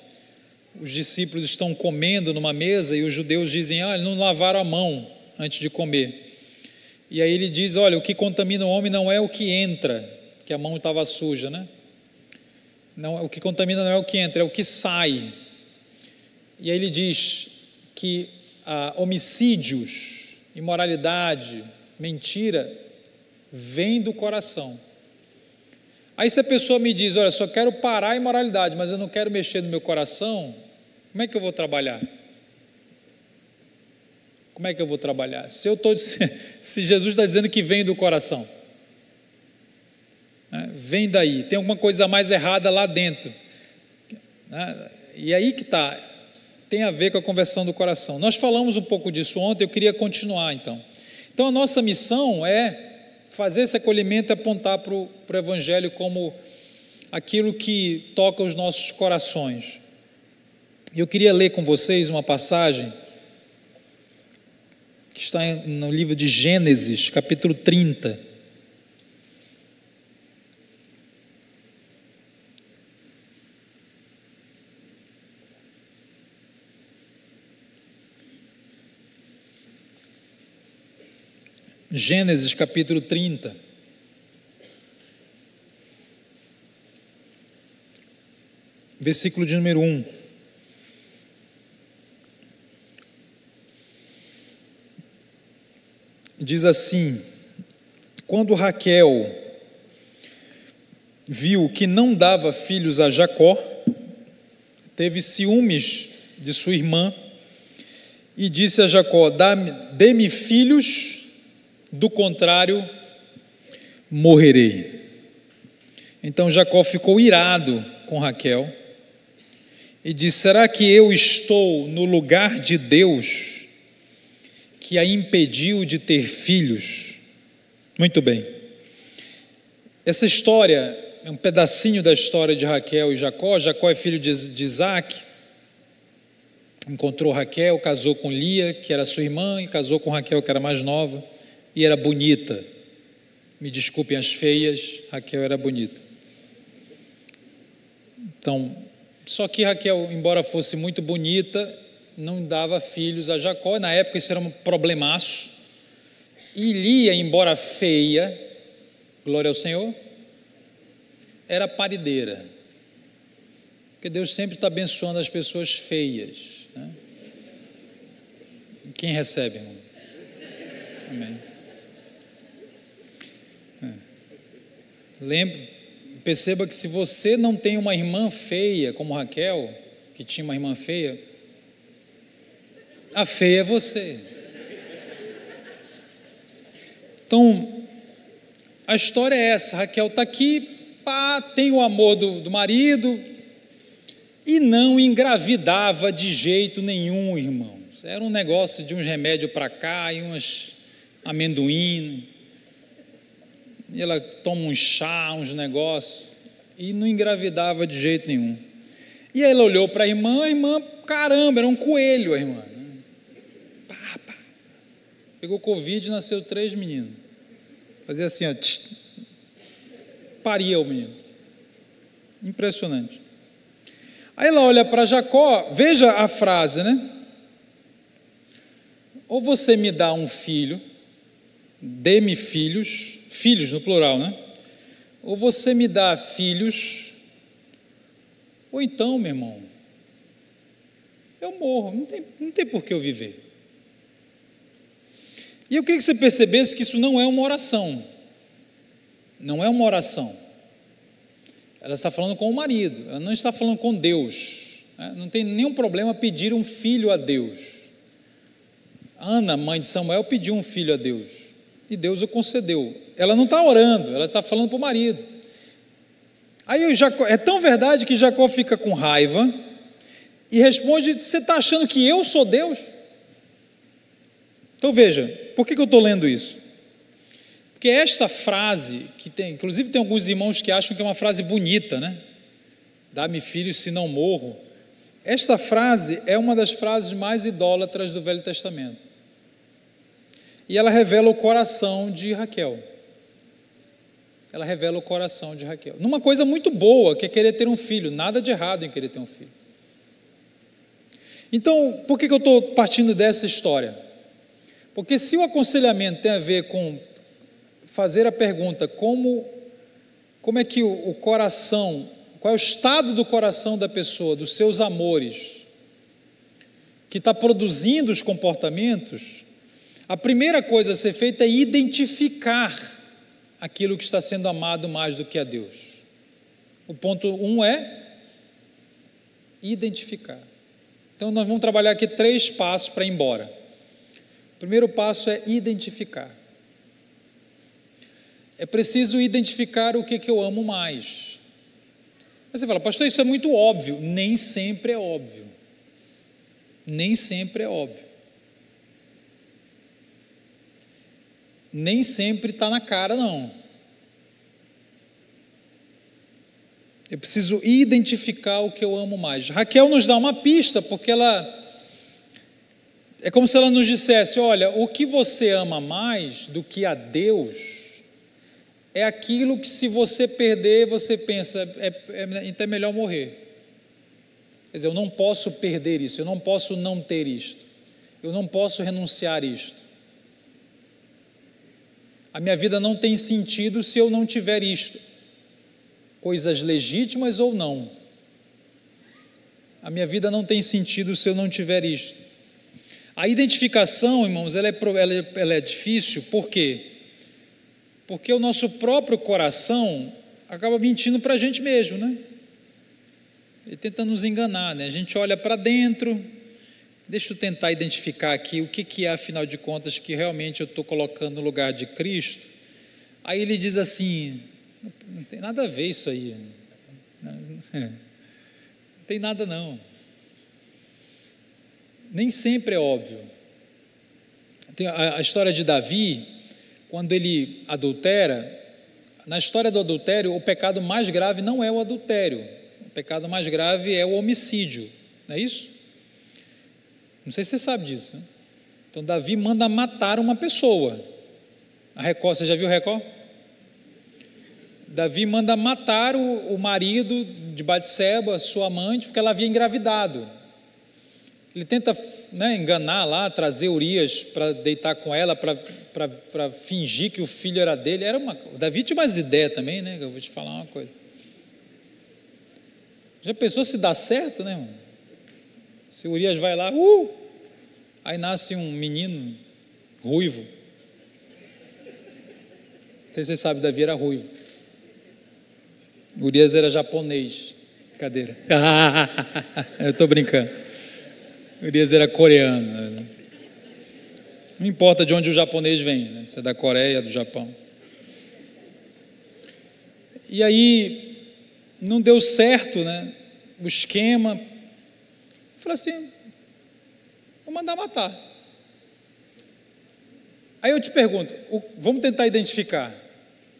[SPEAKER 1] os discípulos estão comendo numa mesa e os judeus dizem, não lavaram a mão antes de comer. E aí ele diz, olha, o que contamina o homem não é o que entra, que a mão estava suja, né? Não, o que contamina não é o que entra, é o que sai. E aí ele diz que homicídios, imoralidade, mentira, vem do coração. Aí se a pessoa me diz, olha, só quero parar a imoralidade, mas eu não quero mexer no meu coração, como é que eu vou trabalhar? Como é que eu vou trabalhar? Se Jesus está dizendo que vem do coração, né? Vem daí, tem alguma coisa mais errada lá dentro, né? E aí que está, tem a ver com a conversão do coração. Nós falamos um pouco disso ontem, eu queria continuar então. Então a nossa missão é fazer esse acolhimento e apontar para o Evangelho como aquilo que toca os nossos corações. Eu queria ler com vocês uma passagem que está no livro de Gênesis, capítulo 30. Gênesis, capítulo 30. Versículo de número 1. Diz assim: quando Raquel viu que não dava filhos a Jacó, teve ciúmes de sua irmã e disse a Jacó: dê-me filhos, do contrário morrerei. Então Jacó ficou irado com Raquel e disse: será que eu estou no lugar de Deus que a impediu de ter filhos? Muito bem, essa história é um pedacinho da história de Raquel e Jacó. Jacó é filho de Isaac, encontrou Raquel, casou com Lia, que era sua irmã, e casou com Raquel, que era mais nova e era bonita. Me desculpem as feias, Raquel era bonita. Então Só que Raquel, embora fosse muito bonita, não dava filhos a Jacó. Na época isso era um problemaço. E Lia, embora feia, glória ao Senhor, era parideira. Porque Deus sempre está abençoando as pessoas feias, né? Quem recebe, irmão? Amém. Perceba que se você não tem uma irmã feia, como Raquel, que tinha uma irmã feia, a feia é você. Então, a história é essa: Raquel está aqui, tem o amor do marido, e não engravidava de jeito nenhum, irmãos. Era um negócio de uns remédios para cá e umas amendoim, e ela toma um chá, uns negócios, e não engravidava de jeito nenhum. E aí ela olhou para a irmã, caramba, era um coelho a irmã, né? Pegou Covid e nasceu 3 meninos. Fazia assim, ó, paria o menino. Impressionante. Aí ela olha para Jacó, veja a frase, né? Ou você me dá um filho, dê-me filhos, filhos no plural, né? Ou você me dá filhos, ou então, meu irmão, eu morro, não tem por que eu viver. E eu queria que você percebesse que isso não é uma oração. Não é uma oração. Ela está falando com o marido, ela não está falando com Deus, né? Não tem nenhum problema pedir um filho a Deus. Ana, mãe de Samuel, pediu um filho a Deus, e Deus o concedeu. Ela não está orando, ela está falando para o marido. Aí Jacó, é tão verdade que Jacó fica com raiva e responde: você está achando que eu sou Deus? Então veja, por que eu estou lendo isso? Porque esta frase, inclusive tem alguns irmãos que acham que é uma frase bonita, né? Dá-me filhos se não morro. Esta frase é uma das frases mais idólatras do Velho Testamento. E ela revela o coração de Raquel. Ela revela o coração de Raquel. Numa coisa muito boa, que é querer ter um filho. Nada de errado em querer ter um filho. Então, por que eu estou partindo dessa história? Porque se o aconselhamento tem a ver com fazer a pergunta como é que o coração, qual é o estado do coração da pessoa, dos seus amores, que está produzindo os comportamentos, a primeira coisa a ser feita é identificar aquilo que está sendo amado mais do que a Deus. O ponto 1 é identificar. Então nós vamos trabalhar aqui 3 passos para ir embora. O primeiro passo é identificar. É preciso identificar o que eu amo mais. Mas você fala: pastor, isso é muito óbvio. Nem sempre é óbvio. Nem sempre é óbvio. Nem sempre está na cara, não. Eu preciso identificar o que eu amo mais. Raquel nos dá uma pista, porque é como se ela nos dissesse: olha, o que você ama mais do que a Deus é aquilo que, se você perder, você pensa, então é melhor morrer. Quer dizer, eu não posso perder isso, eu não posso não ter isto, eu não posso renunciar a isto. A minha vida não tem sentido se eu não tiver isto, coisas legítimas ou não. A minha vida não tem sentido se eu não tiver isto. A identificação, irmãos, ela é difícil. Por quê? Porque o nosso próprio coração acaba mentindo para a gente mesmo, né? Ele tenta nos enganar, né? A gente olha para dentro, deixa eu tentar identificar aqui o que é, afinal de contas, que realmente eu estou colocando no lugar de Cristo. Aí ele diz assim: não tem nada a ver isso aí, não tem nada não. Nem sempre é óbvio. Tem a história de Davi, quando ele adultera. Na história do adultério, o pecado mais grave não é o adultério, o pecado mais grave é o homicídio, não é isso? Não sei se você sabe disso, né? Então Davi manda matar uma pessoa. A Record, você já viu a Record? Davi manda matar o marido de Batseba, sua amante, porque ela havia engravidado. Ele tenta, né, enganar lá, trazer Urias para deitar com ela, para fingir que o filho era dele. O Davi tinha umas ideias também, né? Eu vou te falar uma coisa. Já pensou se dá certo, né, irmão? Se Urias vai lá, aí nasce um menino ruivo. Não sei se você sabe, Davi era ruivo. Urias era japonês. Cadeira. Eu estou brincando. Urias era coreano. Não importa de onde o japonês vem, né? Se é da Coreia, do Japão. E aí, não deu certo, né, o esquema. Eu falei assim, vou mandar matar. Aí eu te pergunto, vamos tentar identificar.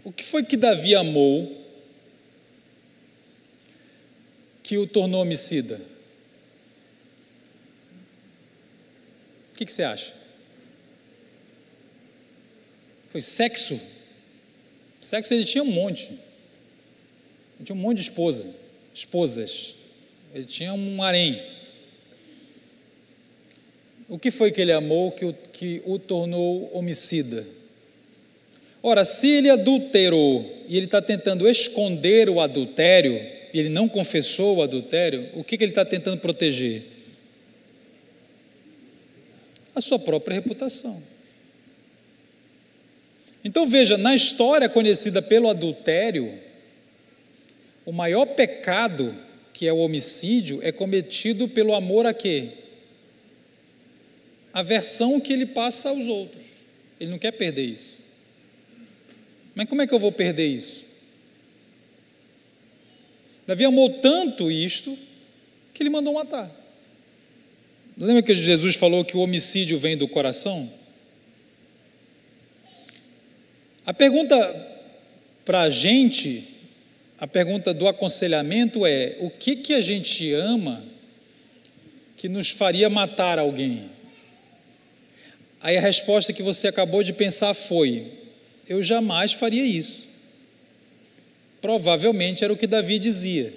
[SPEAKER 1] O que foi que Davi amou que o tornou homicida? O que você acha? Foi sexo? Sexo ele tinha um monte. Ele tinha um monte de esposas. Ele tinha um harém. O que foi que ele amou que o tornou homicida? Ora, se ele adulterou e ele está tentando esconder o adultério, e ele não confessou o adultério, o que ele está tentando proteger? A sua própria reputação. Então veja, na história conhecida pelo adultério, o maior pecado, que é o homicídio, é cometido pelo amor a quê? A aversão que ele passa aos outros. Ele não quer perder isso. Mas como é que eu vou perder isso? Davi amou tanto isto que ele mandou matar. Lembra que Jesus falou que o homicídio vem do coração? A pergunta para a gente, a pergunta do aconselhamento é: o que a gente ama que nos faria matar alguém? Aí a resposta que você acabou de pensar foi: eu jamais faria isso. Provavelmente era o que Davi dizia.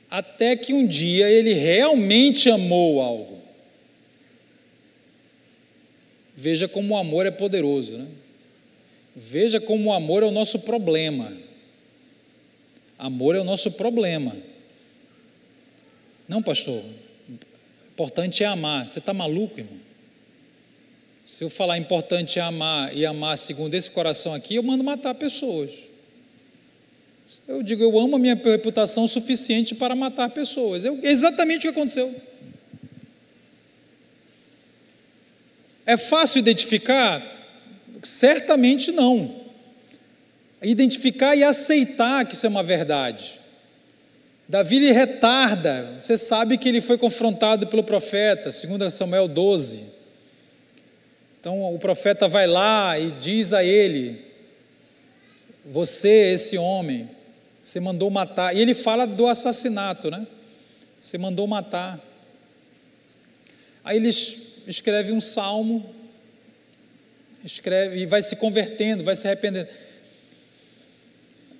[SPEAKER 1] Até que um dia ele realmente amou algo. Veja como o amor é poderoso, né? Veja como o amor é o nosso problema. Amor é o nosso problema. Não, pastor, importante é amar. Você está maluco, irmão? Se eu falar importante é amar e amar segundo esse coração aqui, eu mando matar pessoas. Eu digo, eu amo a minha reputação o suficiente para matar pessoas. Exatamente o que aconteceu. É fácil identificar? Certamente não. Identificar e aceitar que isso é uma verdade. Davi lhe retarda. Você sabe que ele foi confrontado pelo profeta, 2 Samuel 12. Então o profeta vai lá e diz a ele: você, esse homem, você mandou matar. E ele fala do assassinato, né? Você mandou matar. Aí ele escreve um salmo, e vai se convertendo, vai se arrependendo.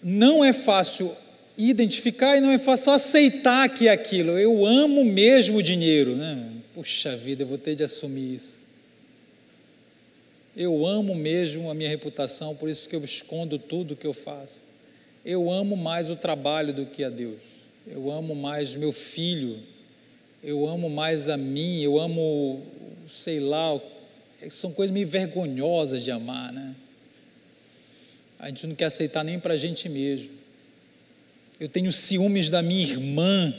[SPEAKER 1] Não é fácil identificar e não é fácil aceitar que é aquilo. Eu amo mesmo o dinheiro, né? Puxa vida, eu vou ter de assumir isso. Eu amo mesmo a minha reputação, por isso que eu escondo tudo que eu faço. Eu amo mais o trabalho do que a Deus. Eu amo mais meu filho. Eu amo mais a mim. Eu amo, sei lá, são coisas meio vergonhosas de amar, né? A gente não quer aceitar nem para a gente mesmo. Eu tenho ciúmes da minha irmã,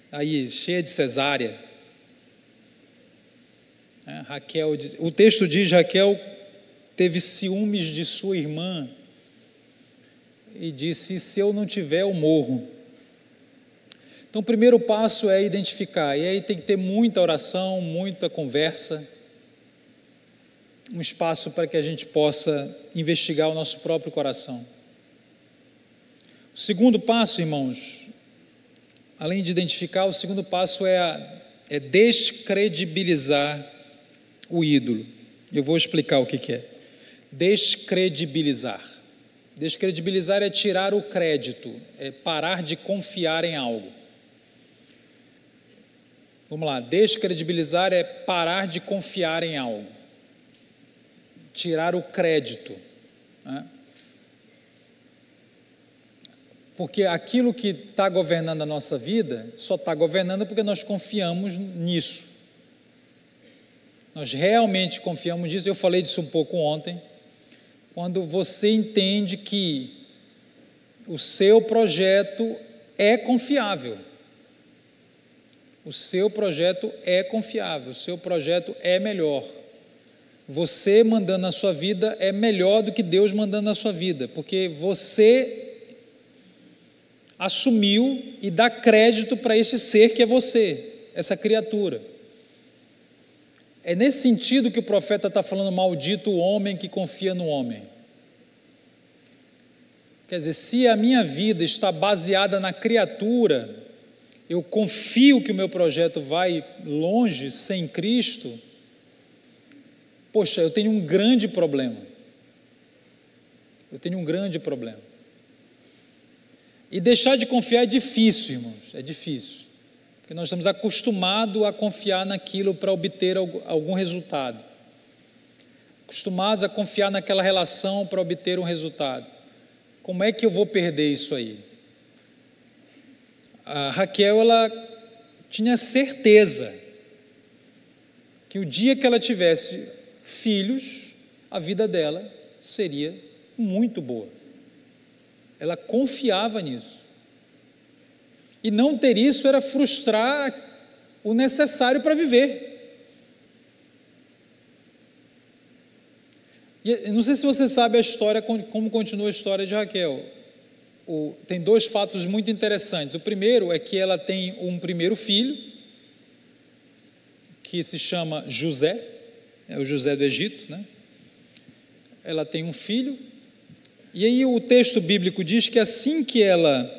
[SPEAKER 1] aí, cheia de cesárea. Raquel, o texto diz: Raquel teve ciúmes de sua irmã e disse: se eu não tiver, eu morro. Então o primeiro passo é identificar, e aí tem que ter muita oração, muita conversa, um espaço para que a gente possa investigar o nosso próprio coração. O segundo passo, irmãos, além de identificar, o segundo passo é descredibilizar o ídolo. Eu vou explicar o que é. descredibilizar. Descredibilizar é tirar o crédito, é parar de confiar em algo. Vamos lá, descredibilizar é parar de confiar em algo, tirar o crédito, né? Porque aquilo que está governando a nossa vida, só está governando porque nós confiamos nisso. Nós realmente confiamos nisso. Eu falei disso um pouco ontem. Quando você entende que o seu projeto é confiável, o seu projeto é confiável, o seu projeto é melhor. Você mandando na sua vida é melhor do que Deus mandando na sua vida, porque você assumiu e dá crédito para esse ser que é você, essa criatura. É nesse sentido que o profeta está falando: maldito o homem que confia no homem. Quer dizer, se a minha vida está baseada na criatura, eu confio que o meu projeto vai longe sem Cristo, poxa, eu tenho um grande problema. Eu tenho um grande problema. E deixar de confiar é difícil, irmãos, é difícil. Porque nós estamos acostumados a confiar naquilo para obter algum resultado. Acostumados a confiar naquela relação para obter um resultado. Como é que eu vou perder isso aí? A Raquel, ela tinha certeza que o dia que ela tivesse filhos, a vida dela seria muito boa. Ela confiava nisso. E não ter isso era frustrar o necessário para viver. E eu não sei se você sabe a história, como continua a história de Raquel. Tem dois fatos muito interessantes. O primeiro é que ela tem um primeiro filho, que se chama José, é o José do Egito, né? Ela tem um filho, e aí o texto bíblico diz que assim que ela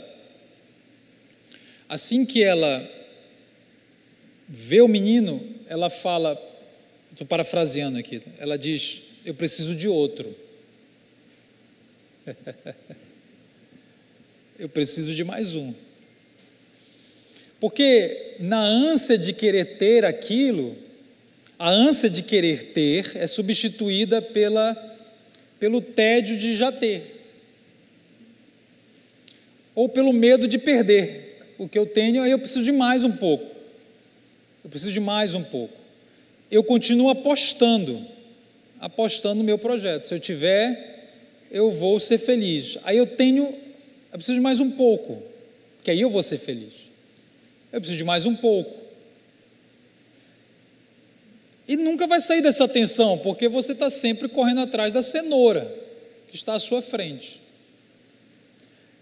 [SPEAKER 1] vê o menino, ela fala, estou parafraseando aqui, ela diz: eu preciso de outro. Eu preciso de mais um. Porque na ânsia de querer ter aquilo, a ânsia de querer ter é substituída pelo tédio de já ter, ou pelo medo de perder. O que eu tenho, aí eu preciso de mais um pouco. Eu preciso de mais um pouco. Eu continuo apostando no meu projeto. Se eu tiver, eu vou ser feliz. Aí eu preciso de mais um pouco, que aí eu vou ser feliz. Eu preciso de mais um pouco. E nunca vai sair dessa tensão, porque você está sempre correndo atrás da cenoura que está à sua frente.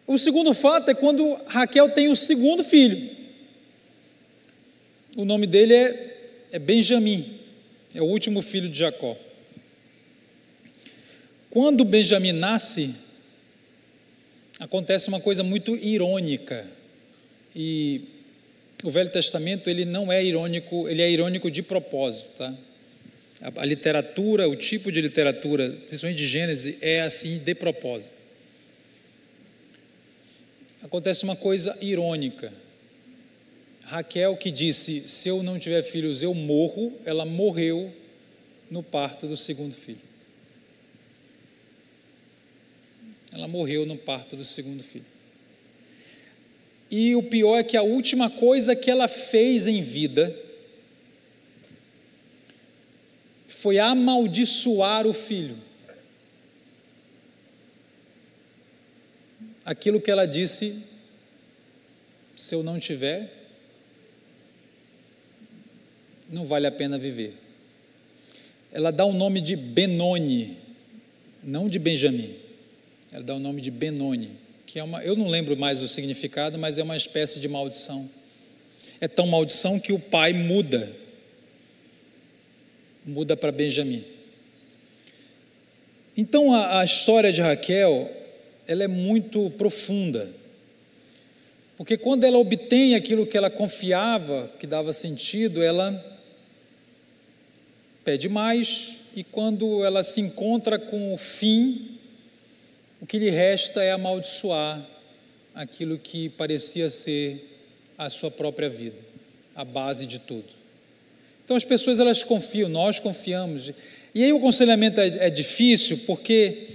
[SPEAKER 1] O segundo fato é quando Raquel tem o segundo filho. O nome dele é Benjamim, é o último filho de Jacó. Quando Benjamim nasce, acontece uma coisa muito irônica. E o Velho Testamento, ele não é irônico, ele é irônico de propósito, tá? A literatura, o tipo de literatura, principalmente de Gênesis, é assim de propósito. Acontece uma coisa irônica. Raquel, que disse: se eu não tiver filhos eu morro, ela morreu no parto do segundo filho. Ela morreu no parto do segundo filho. E o pior é que a última coisa que ela fez em vida foi amaldiçoar o filho. Aquilo que ela disse: se eu não tiver, não vale a pena viver. Ela dá o nome de Benoni, não de Benjamim. Ela dá o nome de Benoni, que é eu não lembro mais o significado, mas é uma espécie de maldição. É tão maldição que o pai muda para Benjamim. Então a história de Raquel, ela é muito profunda, porque quando ela obtém aquilo que ela confiava, que dava sentido, ela pede mais e quando ela se encontra com o fim, o que lhe resta é amaldiçoar aquilo que parecia ser a sua própria vida, a base de tudo. Então as pessoas, elas confiam, nós confiamos, e aí o aconselhamento é difícil, porque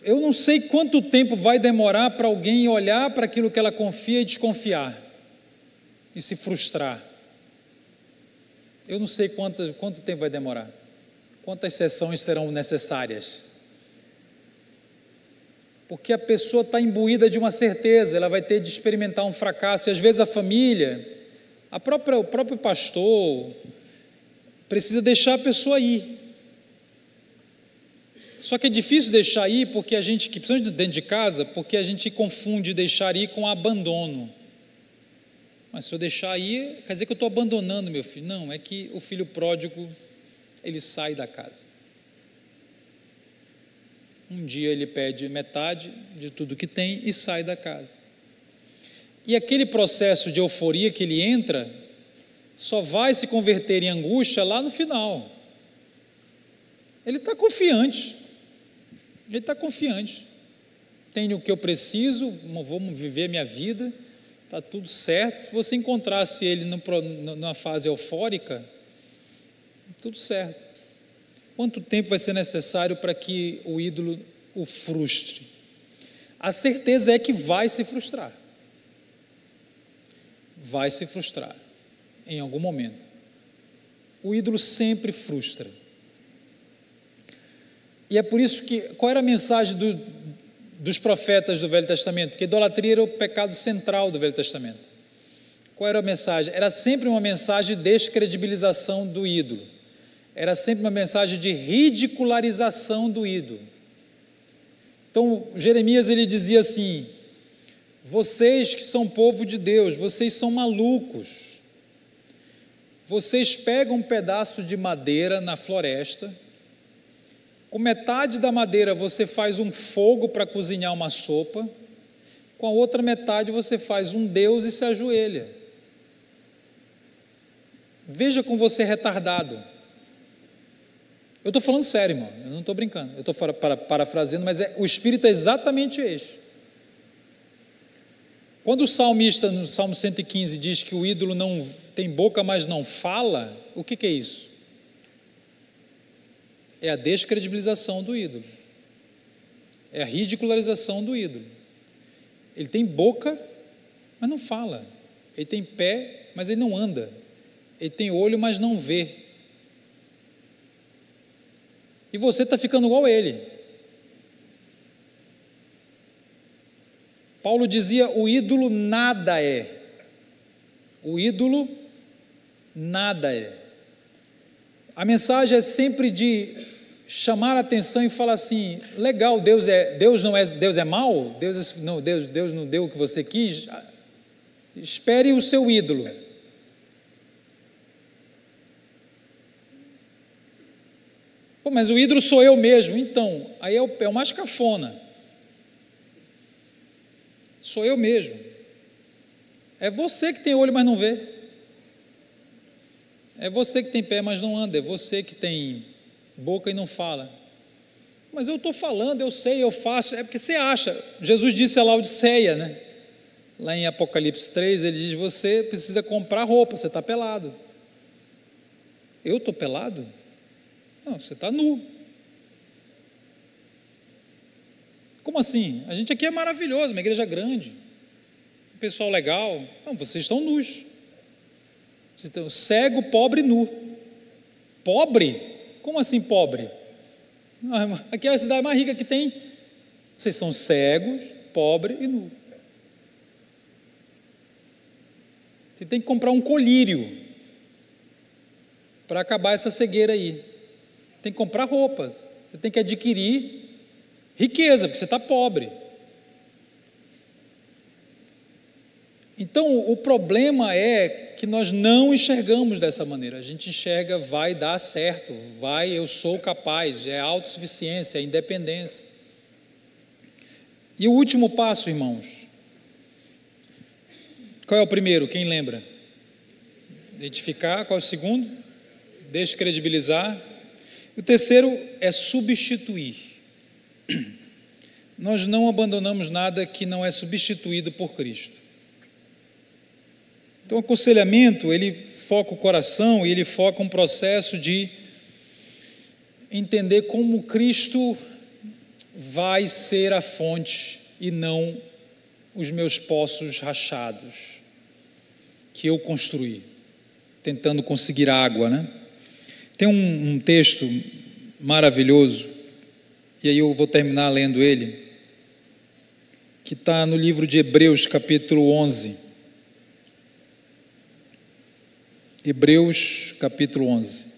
[SPEAKER 1] eu não sei quanto tempo vai demorar para alguém olhar para aquilo que ela confia e desconfiar, e se frustrar. Eu não sei quanto tempo vai demorar, quantas sessões serão necessárias, porque a pessoa está imbuída de uma certeza, ela vai ter de experimentar um fracasso, e às vezes a família, o próprio pastor, precisa deixar a pessoa ir. Só que é difícil deixar ir, porque a gente, principalmente dentro de casa, porque a gente confunde deixar ir com abandono. Mas se eu deixar ir, quer dizer que eu estou abandonando meu filho. Não, é que o filho pródigo, ele sai da casa. Um dia ele pede metade de tudo que tem e sai da casa. E aquele processo de euforia que ele entra, só vai se converter em angústia lá no final. Ele está confiante. Tenho o que eu preciso, vamos viver a minha vida, está tudo certo. Se você encontrasse ele numa fase eufórica, tudo certo. Quanto tempo vai ser necessário para que o ídolo o frustre? A certeza é que vai se frustrar. Vai se frustrar em algum momento. O ídolo sempre frustra. E é por isso que, qual era a mensagem dos profetas do Velho Testamento? Porque idolatria era o pecado central do Velho Testamento. Qual era a mensagem? Era sempre uma mensagem de descredibilização do ídolo. Era sempre uma mensagem de ridicularização do ídolo. Então, Jeremias, ele dizia assim: vocês que são povo de Deus, vocês são malucos. Vocês pegam um pedaço de madeira na floresta, com metade da madeira você faz um fogo para cozinhar uma sopa, com a outra metade você faz um deus e se ajoelha. Veja como você é retardado. Eu estou falando sério, irmão, eu não estou brincando, eu estou parafraseando, mas o espírito é exatamente este. Quando o salmista, no Salmo 115, diz que o ídolo não tem boca, mas não fala, o que é isso? É a descredibilização do ídolo, é a ridicularização do ídolo. Ele tem boca, mas não fala. Ele tem pé, mas ele não anda. Ele tem olho, mas não vê. E você está ficando igual a ele. Paulo dizia: o ídolo nada é. O ídolo nada é. A mensagem é sempre de chamar a atenção e falar assim: legal, Deus é mau? Deus não deu o que você quis? Espere o seu ídolo. Pô, mas o ídolo sou eu mesmo. Então, aí é o mais cafona. Sou eu mesmo. É você que tem olho, mas não vê. É você que tem pé, mas não anda. É você que tem boca e não fala. Mas eu estou falando, eu sei, eu faço. É porque você acha. Jesus disse a Laodiceia, né? Lá em Apocalipse 3, ele diz: você precisa comprar roupa, você está pelado. Eu estou pelado? Não, você está nu. Como assim? A gente aqui é maravilhoso, uma igreja grande, um pessoal legal. Não, vocês estão nus. Vocês estão cego, pobre e nu. Pobre? Como assim pobre? Aqui é a cidade mais rica que tem. Vocês são cegos, pobre e nu. Você tem que comprar um colírio para acabar essa cegueira aí. Tem que comprar roupas, você tem que adquirir riqueza, porque você está pobre. Então, o problema é que nós não enxergamos dessa maneira. A gente enxerga: vai dar certo, eu sou capaz, é autossuficiência, é independência. E o último passo, irmãos, qual é o primeiro? Quem lembra? Identificar. Qual é o segundo? descredibilizar. O terceiro é substituir. Nós não abandonamos nada que não é substituído por Cristo. Então, o aconselhamento, ele foca o coração e ele foca um processo de entender como Cristo vai ser a fonte e não os meus poços rachados que eu construí, tentando conseguir água, né? Tem um texto maravilhoso, e aí eu vou terminar lendo ele, que está no livro de Hebreus, capítulo 11. Hebreus, capítulo 11.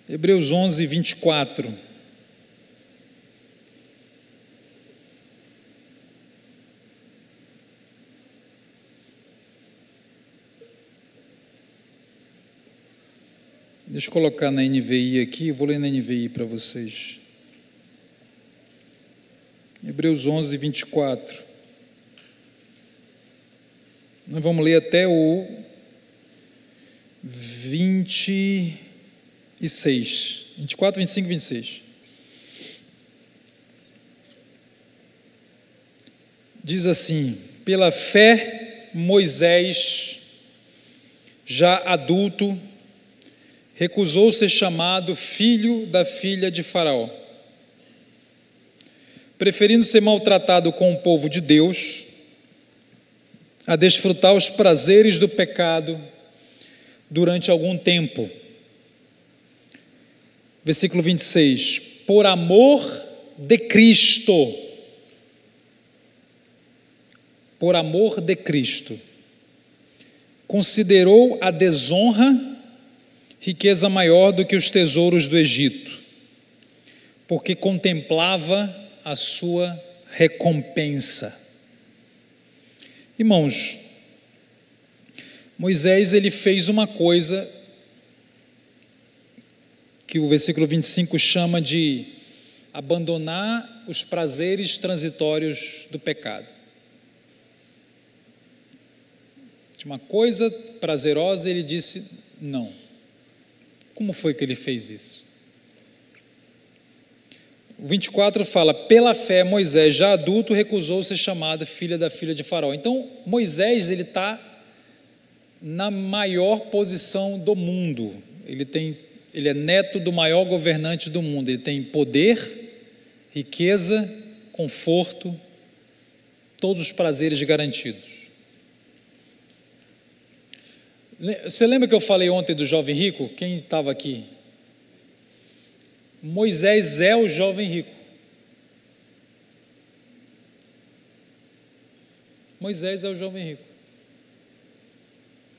[SPEAKER 1] Hebreus 11, 24. Deixa eu colocar na NVI aqui, eu vou ler na NVI para vocês. Hebreus 11, 24. Nós vamos ler até o 26. 24, 25 e 26. Diz assim: pela fé, Moisés, já adulto, recusou ser chamado filho da filha de Faraó, preferindo ser maltratado com o povo de Deus, a desfrutar os prazeres do pecado durante algum tempo. Versículo 26, por amor de Cristo, considerou a desonra riqueza maior do que os tesouros do Egito, porque contemplava a sua recompensa. Irmãos, Moisés, ele fez uma coisa que o versículo 25 chama de abandonar os prazeres transitórios do pecado. De uma coisa prazerosa, ele disse não. Como foi que ele fez isso? O 24 fala, pela fé Moisés, já adulto, recusou ser chamado filho da filha de Faraó. Então, Moisés, ele está na maior posição do mundo. Ele é neto do maior governante do mundo. Ele tem poder, riqueza, conforto, todos os prazeres garantidos. Você lembra que eu falei ontem do jovem rico? Quem estava aqui? Moisés é o jovem rico. Moisés é o jovem rico.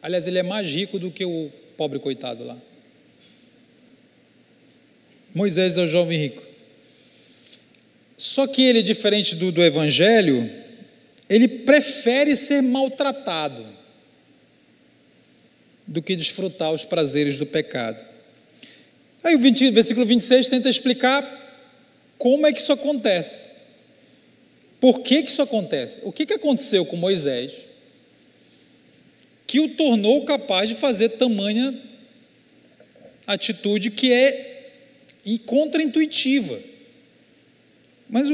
[SPEAKER 1] Aliás, ele é mais rico do que o pobre coitado lá. Moisés é o jovem rico. Só que ele, diferente do Evangelho, ele prefere ser maltratado do que desfrutar os prazeres do pecado. Aí o versículo 26 tenta explicar como é que isso acontece. Por que isso acontece? O que aconteceu com Moisés que o tornou capaz de fazer tamanha atitude que é contraintuitiva? Mas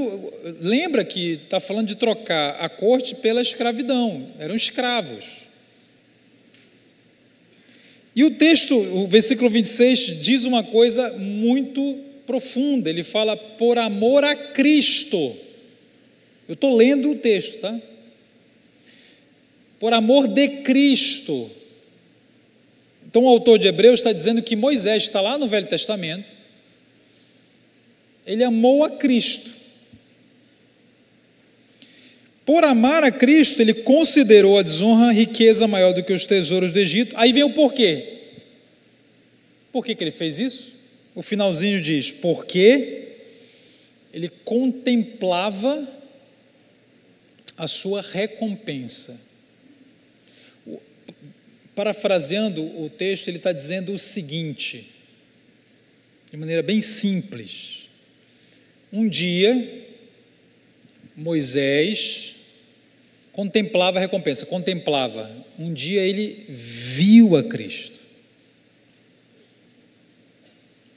[SPEAKER 1] lembra que está falando de trocar a corte pela escravidão, eram escravos. E o texto, o versículo 26, diz uma coisa muito profunda, ele fala, por amor a Cristo. Eu estou lendo o texto, tá? Por amor de Cristo. Então o autor de Hebreus está dizendo que Moisés está lá no Velho Testamento, ele amou a Cristo. Por amar a Cristo, ele considerou a desonra riqueza maior do que os tesouros do Egito. Aí vem o porquê. Por que ele fez isso? O finalzinho diz, porque ele contemplava a sua recompensa. Parafraseando o texto, ele está dizendo o seguinte, de maneira bem simples. Um dia, Moisés contemplava a recompensa, contemplava. Um dia ele viu a Cristo.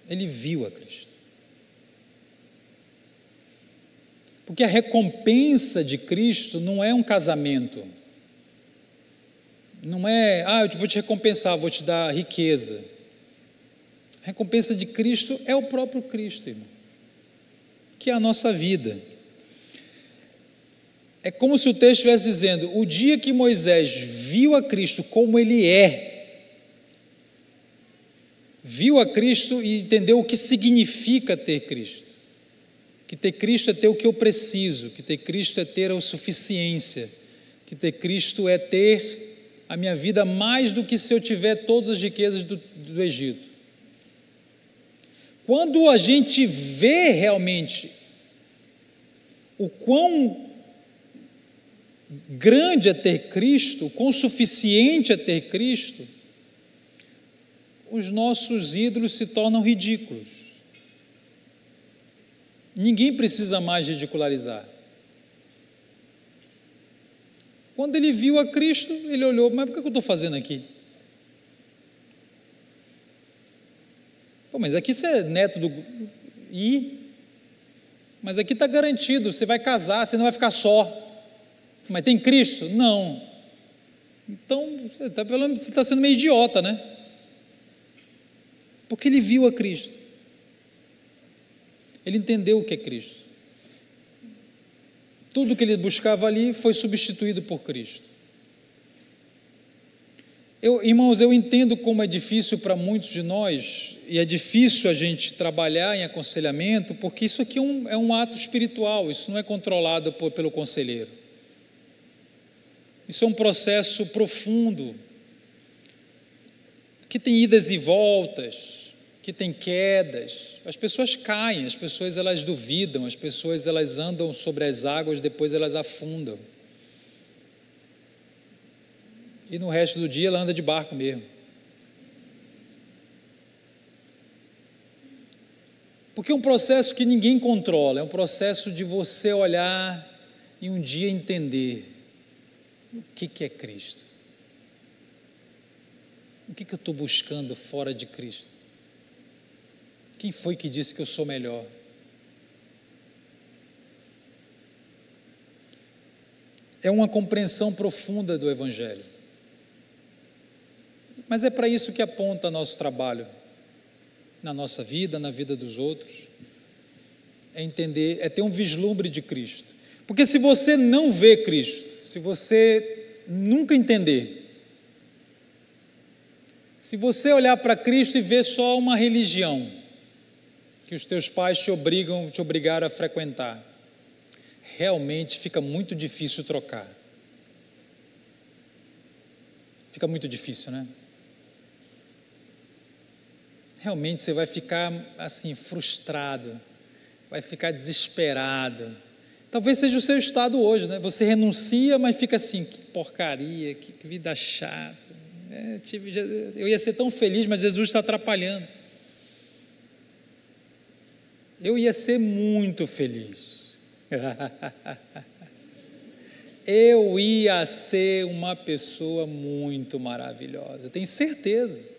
[SPEAKER 1] Ele viu a Cristo. Porque a recompensa de Cristo não é um casamento. Não é, eu vou te recompensar, vou te dar riqueza. A recompensa de Cristo é o próprio Cristo, irmão, que é a nossa vida. É como se o texto estivesse dizendo, o dia que Moisés viu a Cristo como Ele viu a Cristo e entendeu o que significa ter Cristo. Que ter Cristo é ter o que eu preciso, que ter Cristo é ter a suficiência, que ter Cristo é ter a minha vida mais do que se eu tiver todas as riquezas do Egito. Quando a gente vê realmente o quão grande é ter Cristo, o quão suficiente é ter Cristo, os nossos ídolos se tornam ridículos. Ninguém precisa mais ridicularizar. Quando ele viu a Cristo, ele olhou, mas por que eu estou fazendo aqui? Pô, mas aqui você é neto do... Mas aqui está garantido, você vai casar, você não vai ficar só. Mas tem Cristo? Não. Então, você está sendo meio idiota, né? Porque ele viu a Cristo. Ele entendeu o que é Cristo. Tudo que ele buscava ali foi substituído por Cristo. Irmãos, eu entendo como é difícil para muitos de nós, e é difícil a gente trabalhar em aconselhamento, porque isso aqui é um ato espiritual, isso não é controlado pelo conselheiro. Isso é um processo profundo, que tem idas e voltas, que tem quedas, as pessoas caem, as pessoas elas duvidam, as pessoas elas andam sobre as águas, depois elas afundam. E no resto do dia ela anda de barco mesmo. Porque é um processo que ninguém controla, é um processo de você olhar e um dia entender o que é Cristo. O que eu estou buscando fora de Cristo? Quem foi que disse que eu sou melhor? É uma compreensão profunda do Evangelho. Mas é para isso que aponta nosso trabalho, na nossa vida, na vida dos outros. É entender, é ter um vislumbre de Cristo. Porque se você não vê Cristo, se você nunca entender, se você olhar para Cristo e ver só uma religião, que os teus pais te obrigaram a frequentar, realmente fica muito difícil trocar. Fica muito difícil, né? Realmente você vai ficar assim, frustrado, vai ficar desesperado. Talvez seja o seu estado hoje, né? Você renuncia, mas fica assim, que porcaria, que vida chata. Eu ia ser tão feliz, mas Jesus está atrapalhando. Eu ia ser muito feliz. Eu ia ser uma pessoa muito maravilhosa, eu tenho certeza.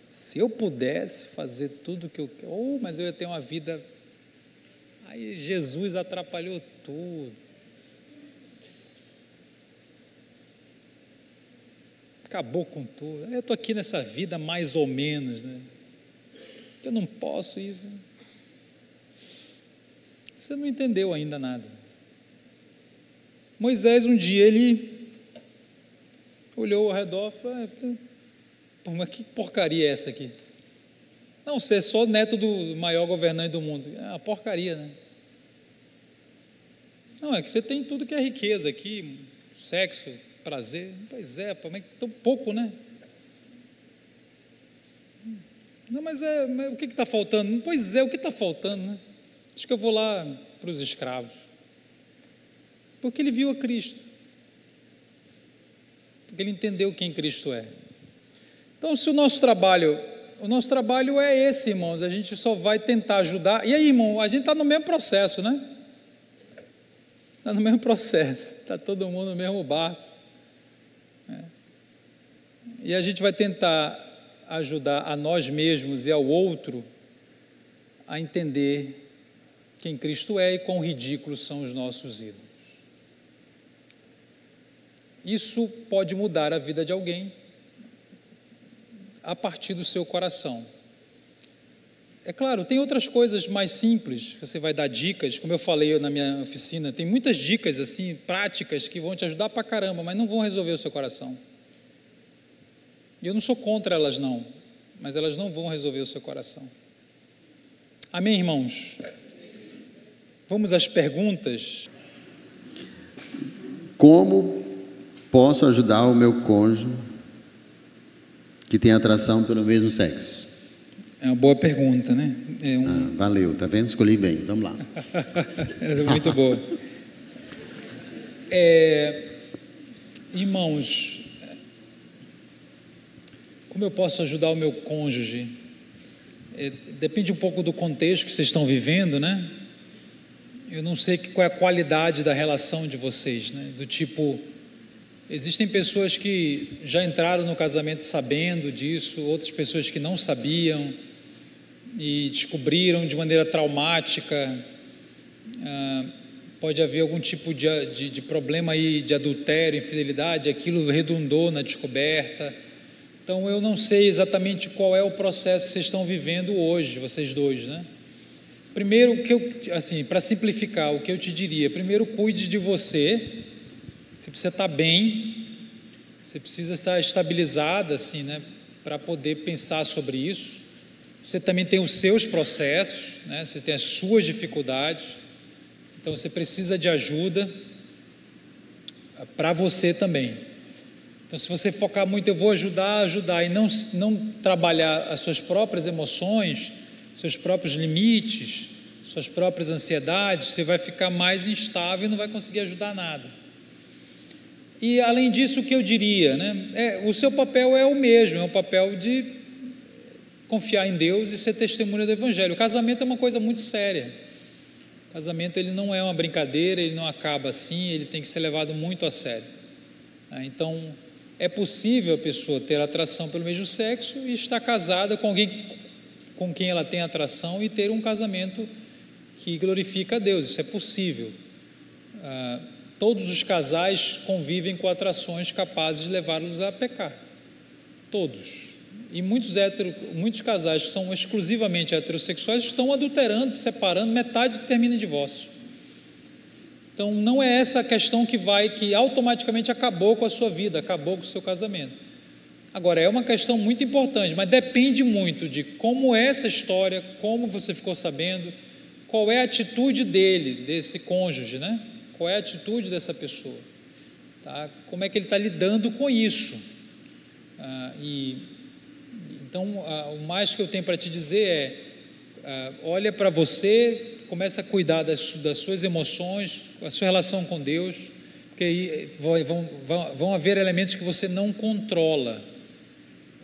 [SPEAKER 1] Se eu pudesse fazer tudo o que eu quero, mas eu ia ter uma vida... Aí Jesus atrapalhou tudo. Acabou com tudo. Eu estou aqui nessa vida mais ou menos, né? Eu não posso isso. Você não entendeu ainda nada. Moisés, um dia, ele olhou ao redor e falou, mas que porcaria é essa aqui? Não, você é só neto do maior governante do mundo. É uma porcaria, né? Não, é que você tem tudo que é riqueza aqui, sexo, prazer. Pois é, mas tão pouco, né? Não, mas o que está faltando? Pois é, o que está faltando, né? Acho que eu vou lá para os escravos. Porque ele viu a Cristo. Porque ele entendeu quem Cristo é. Então, se o nosso trabalho é esse, irmãos, a gente só vai tentar ajudar. E aí, irmão, a gente está no mesmo processo, né? Está no mesmo processo, está todo mundo no mesmo barco. E a gente vai tentar ajudar a nós mesmos e ao outro a entender quem Cristo é e quão ridículos são os nossos ídolos. Isso pode mudar a vida de alguém a partir do seu coração. É claro, tem outras coisas mais simples, você vai dar dicas, como eu falei na minha oficina, tem muitas dicas assim, práticas, que vão te ajudar pra caramba, mas não vão resolver o seu coração. E eu não sou contra elas não, mas elas não vão resolver o seu coração. Amém, irmãos? Vamos às perguntas.
[SPEAKER 2] Como posso ajudar o meu cônjuge que tem atração pelo mesmo sexo?
[SPEAKER 1] É uma boa pergunta, né?
[SPEAKER 2] Valeu, tá vendo? Escolhi bem, vamos lá.
[SPEAKER 1] Essa é muito boa. Irmãos, como eu posso ajudar o meu cônjuge? Depende um pouco do contexto que vocês estão vivendo, né? Eu não sei qual é a qualidade da relação de vocês, né? Do tipo, existem pessoas que já entraram no casamento sabendo disso, outras pessoas que não sabiam e descobriram de maneira traumática. Pode haver algum tipo de problema aí de adultério, infidelidade, aquilo redundou na descoberta. Então eu não sei exatamente qual é o processo que vocês estão vivendo hoje, vocês dois, né? Primeiro, para simplificar, o que eu te diria, primeiro cuide de você. Você precisa estar bem, você precisa estar estabilizada, assim, né, para poder pensar sobre isso. Você também tem os seus processos, né, você tem as suas dificuldades, então você precisa de ajuda para você também. Então, se você focar muito, eu vou ajudar, e não trabalhar as suas próprias emoções, seus próprios limites, suas próprias ansiedades, você vai ficar mais instável e não vai conseguir ajudar nada. E além disso, o que eu diria, né? O seu papel é o mesmo, é o papel de confiar em Deus e ser testemunha do Evangelho. O casamento é uma coisa muito séria. O casamento, ele não é uma brincadeira, ele não acaba assim, ele tem que ser levado muito a sério. Então, é possível a pessoa ter atração pelo mesmo sexo e estar casada com alguém com quem ela tem atração e ter um casamento que glorifica a Deus. Isso é possível. Todos os casais convivem com atrações capazes de levá-los a pecar. Todos. E muitos casais que são exclusivamente heterossexuais estão adulterando, separando, metade termina em divórcio. Então não é essa a questão que automaticamente acabou com a sua vida, acabou com o seu casamento. Agora, é uma questão muito importante, mas depende muito de como é essa história, como você ficou sabendo, qual é a atitude desse cônjuge, né? Qual é a atitude dessa pessoa, tá? Como é que ele está lidando com isso? Então, o mais que eu tenho para te dizer olha para você, começa a cuidar das suas emoções, a sua relação com Deus, porque aí vão haver elementos que você não controla.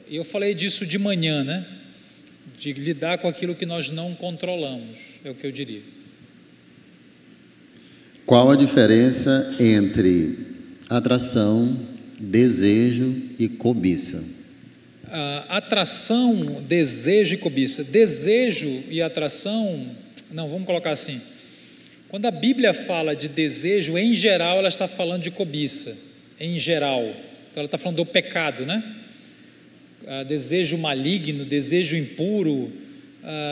[SPEAKER 1] E eu falei disso de manhã, né? De lidar com aquilo que nós não controlamos, é o que eu diria.
[SPEAKER 2] Qual a diferença entre atração, desejo e cobiça?
[SPEAKER 1] Atração, desejo e cobiça. Desejo e atração, não, vamos colocar assim. Quando a Bíblia fala de desejo, em geral, ela está falando de cobiça, em geral. Então ela está falando do pecado, né? Desejo maligno, desejo impuro,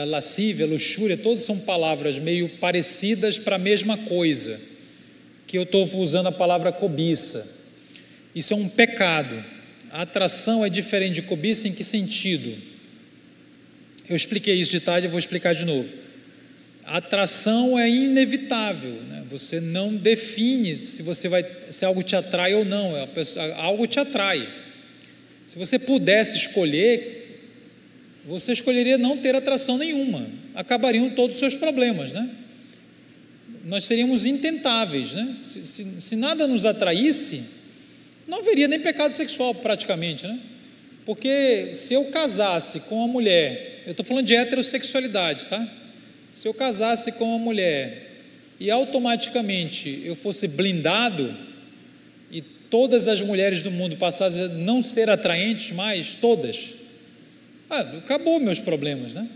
[SPEAKER 1] lascívia, luxúria, todas são palavras meio parecidas para a mesma coisa, que eu estou usando a palavra cobiça. Isso é um pecado. A atração é diferente de cobiça em que sentido? Eu expliquei isso de tarde, eu vou explicar de novo. A atração é inevitável, né? Você não define se algo te atrai ou não, algo te atrai. Se você pudesse escolher, você escolheria não ter atração nenhuma, acabariam todos os seus problemas, né? Nós seríamos intentáveis, né? Se nada nos atraísse, não haveria nem pecado sexual praticamente, né? Porque se eu casasse com uma mulher, eu estou falando de heterossexualidade, tá? Se eu casasse com uma mulher e automaticamente eu fosse blindado e todas as mulheres do mundo passassem a não ser atraentes mais, todas, acabou meus problemas, né?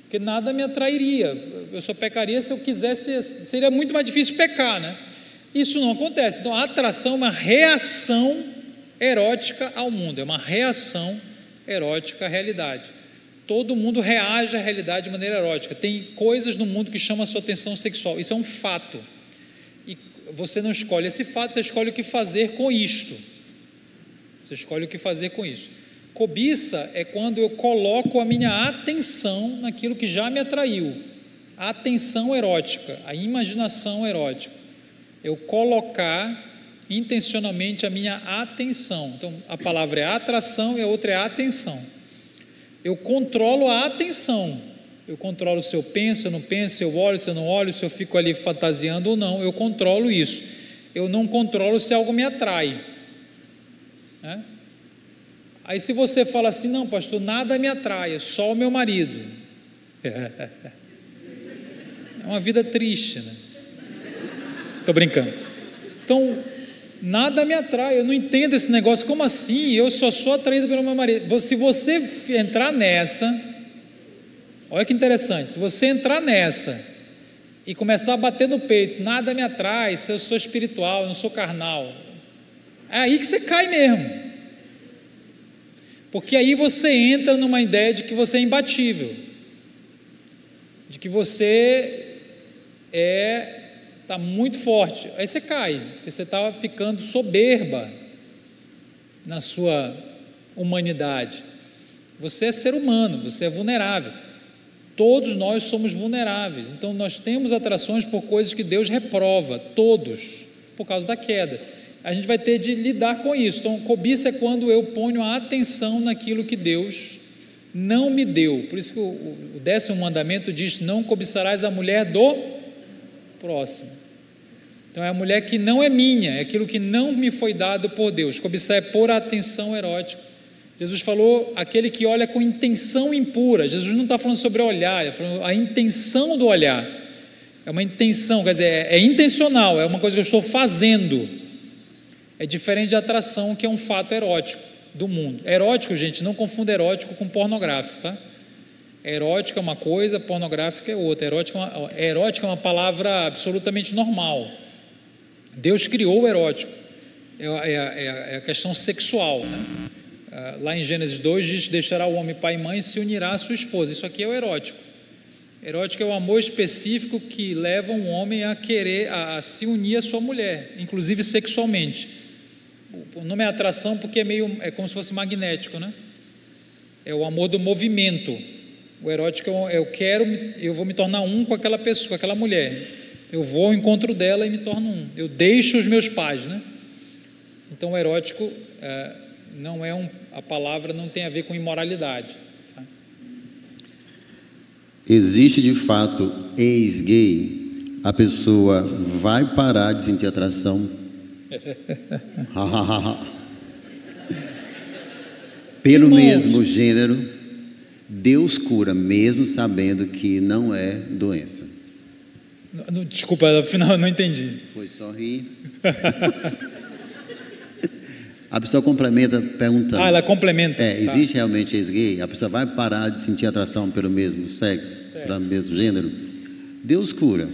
[SPEAKER 1] Porque nada me atrairia, eu só pecaria se eu quisesse, seria muito mais difícil pecar, né? Isso não acontece. Então a atração é uma reação erótica ao mundo, é uma reação erótica à realidade. Todo mundo reage à realidade de maneira erótica. Tem coisas no mundo que chamam a sua atenção sexual, isso é um fato, e você não escolhe esse fato, você escolhe o que fazer com isto. Você escolhe o que fazer com isso. Cobiça é quando eu coloco a minha atenção naquilo que já me atraiu, a atenção erótica, a imaginação erótica. Eu colocar intencionalmente a minha atenção. Então, a palavra é atração e a outra é atenção. Eu controlo a atenção. Eu controlo se eu penso, se eu não penso, se eu olho, se eu não olho, se eu fico ali fantasiando ou não. Eu controlo isso. Eu não controlo se algo me atrai, né? Aí se você fala assim, não, pastor, nada me atrai, só o meu marido. É uma vida triste, né? Estou brincando. Então, nada me atrai, eu não entendo esse negócio, como assim? Eu só sou atraído pelo meu marido. Se você entrar nessa, olha que interessante, se você entrar nessa e começar a bater no peito, nada me atrai, eu sou espiritual, eu não sou carnal, é aí que você cai mesmo. Porque aí você entra numa ideia de que você é imbatível, de que você está muito forte, aí você cai, porque você está ficando soberba na sua humanidade. Você é ser humano, você é vulnerável, todos nós somos vulneráveis, então nós temos atrações por coisas que Deus reprova, todos, por causa da queda. A gente vai ter de lidar com isso. Então, cobiça é quando eu ponho a atenção naquilo que Deus não me deu. Por isso que o 10º mandamento diz: não cobiçarás a mulher do próximo. Então é a mulher que não é minha, é aquilo que não me foi dado por Deus. Cobiçar é pôr a atenção erótica. Jesus falou, aquele que olha com intenção impura. Jesus não está falando sobre olhar, ele está falando a intenção do olhar. É uma intenção, quer dizer, é intencional, é uma coisa que eu estou fazendo. É diferente de atração, que é um fato erótico do mundo. Erótico, gente, não confunda erótico com pornográfico, tá? Erótico é uma coisa, pornográfico é outra. Erótico é uma palavra absolutamente normal. Deus criou o erótico, é a questão sexual, né? Lá em Gênesis 2 diz: deixará o homem pai e mãe e se unirá à sua esposa. Isso aqui é o erótico. Erótico é o amor específico que leva um homem a querer a se unir à sua mulher, inclusive sexualmente. O nome é atração porque é como se fosse magnético, né? É o amor do movimento. O erótico eu vou me tornar um com aquela pessoa, com aquela mulher. Eu vou ao encontro dela e me torno um. Eu deixo os meus pais, né? Então o erótico não é a palavra não tem a ver com imoralidade. Tá?
[SPEAKER 2] Existe de fato ex-gay? A pessoa vai parar de sentir atração pelo mesmo gênero? Deus cura mesmo sabendo que não é doença.
[SPEAKER 1] Desculpa, afinal eu não entendi.
[SPEAKER 2] Foi só rir. A pessoa complementa perguntando.
[SPEAKER 1] Ela complementa.
[SPEAKER 2] Existe realmente ex-gay? A pessoa vai parar de sentir atração pelo mesmo sexo, pelo mesmo gênero? Deus cura,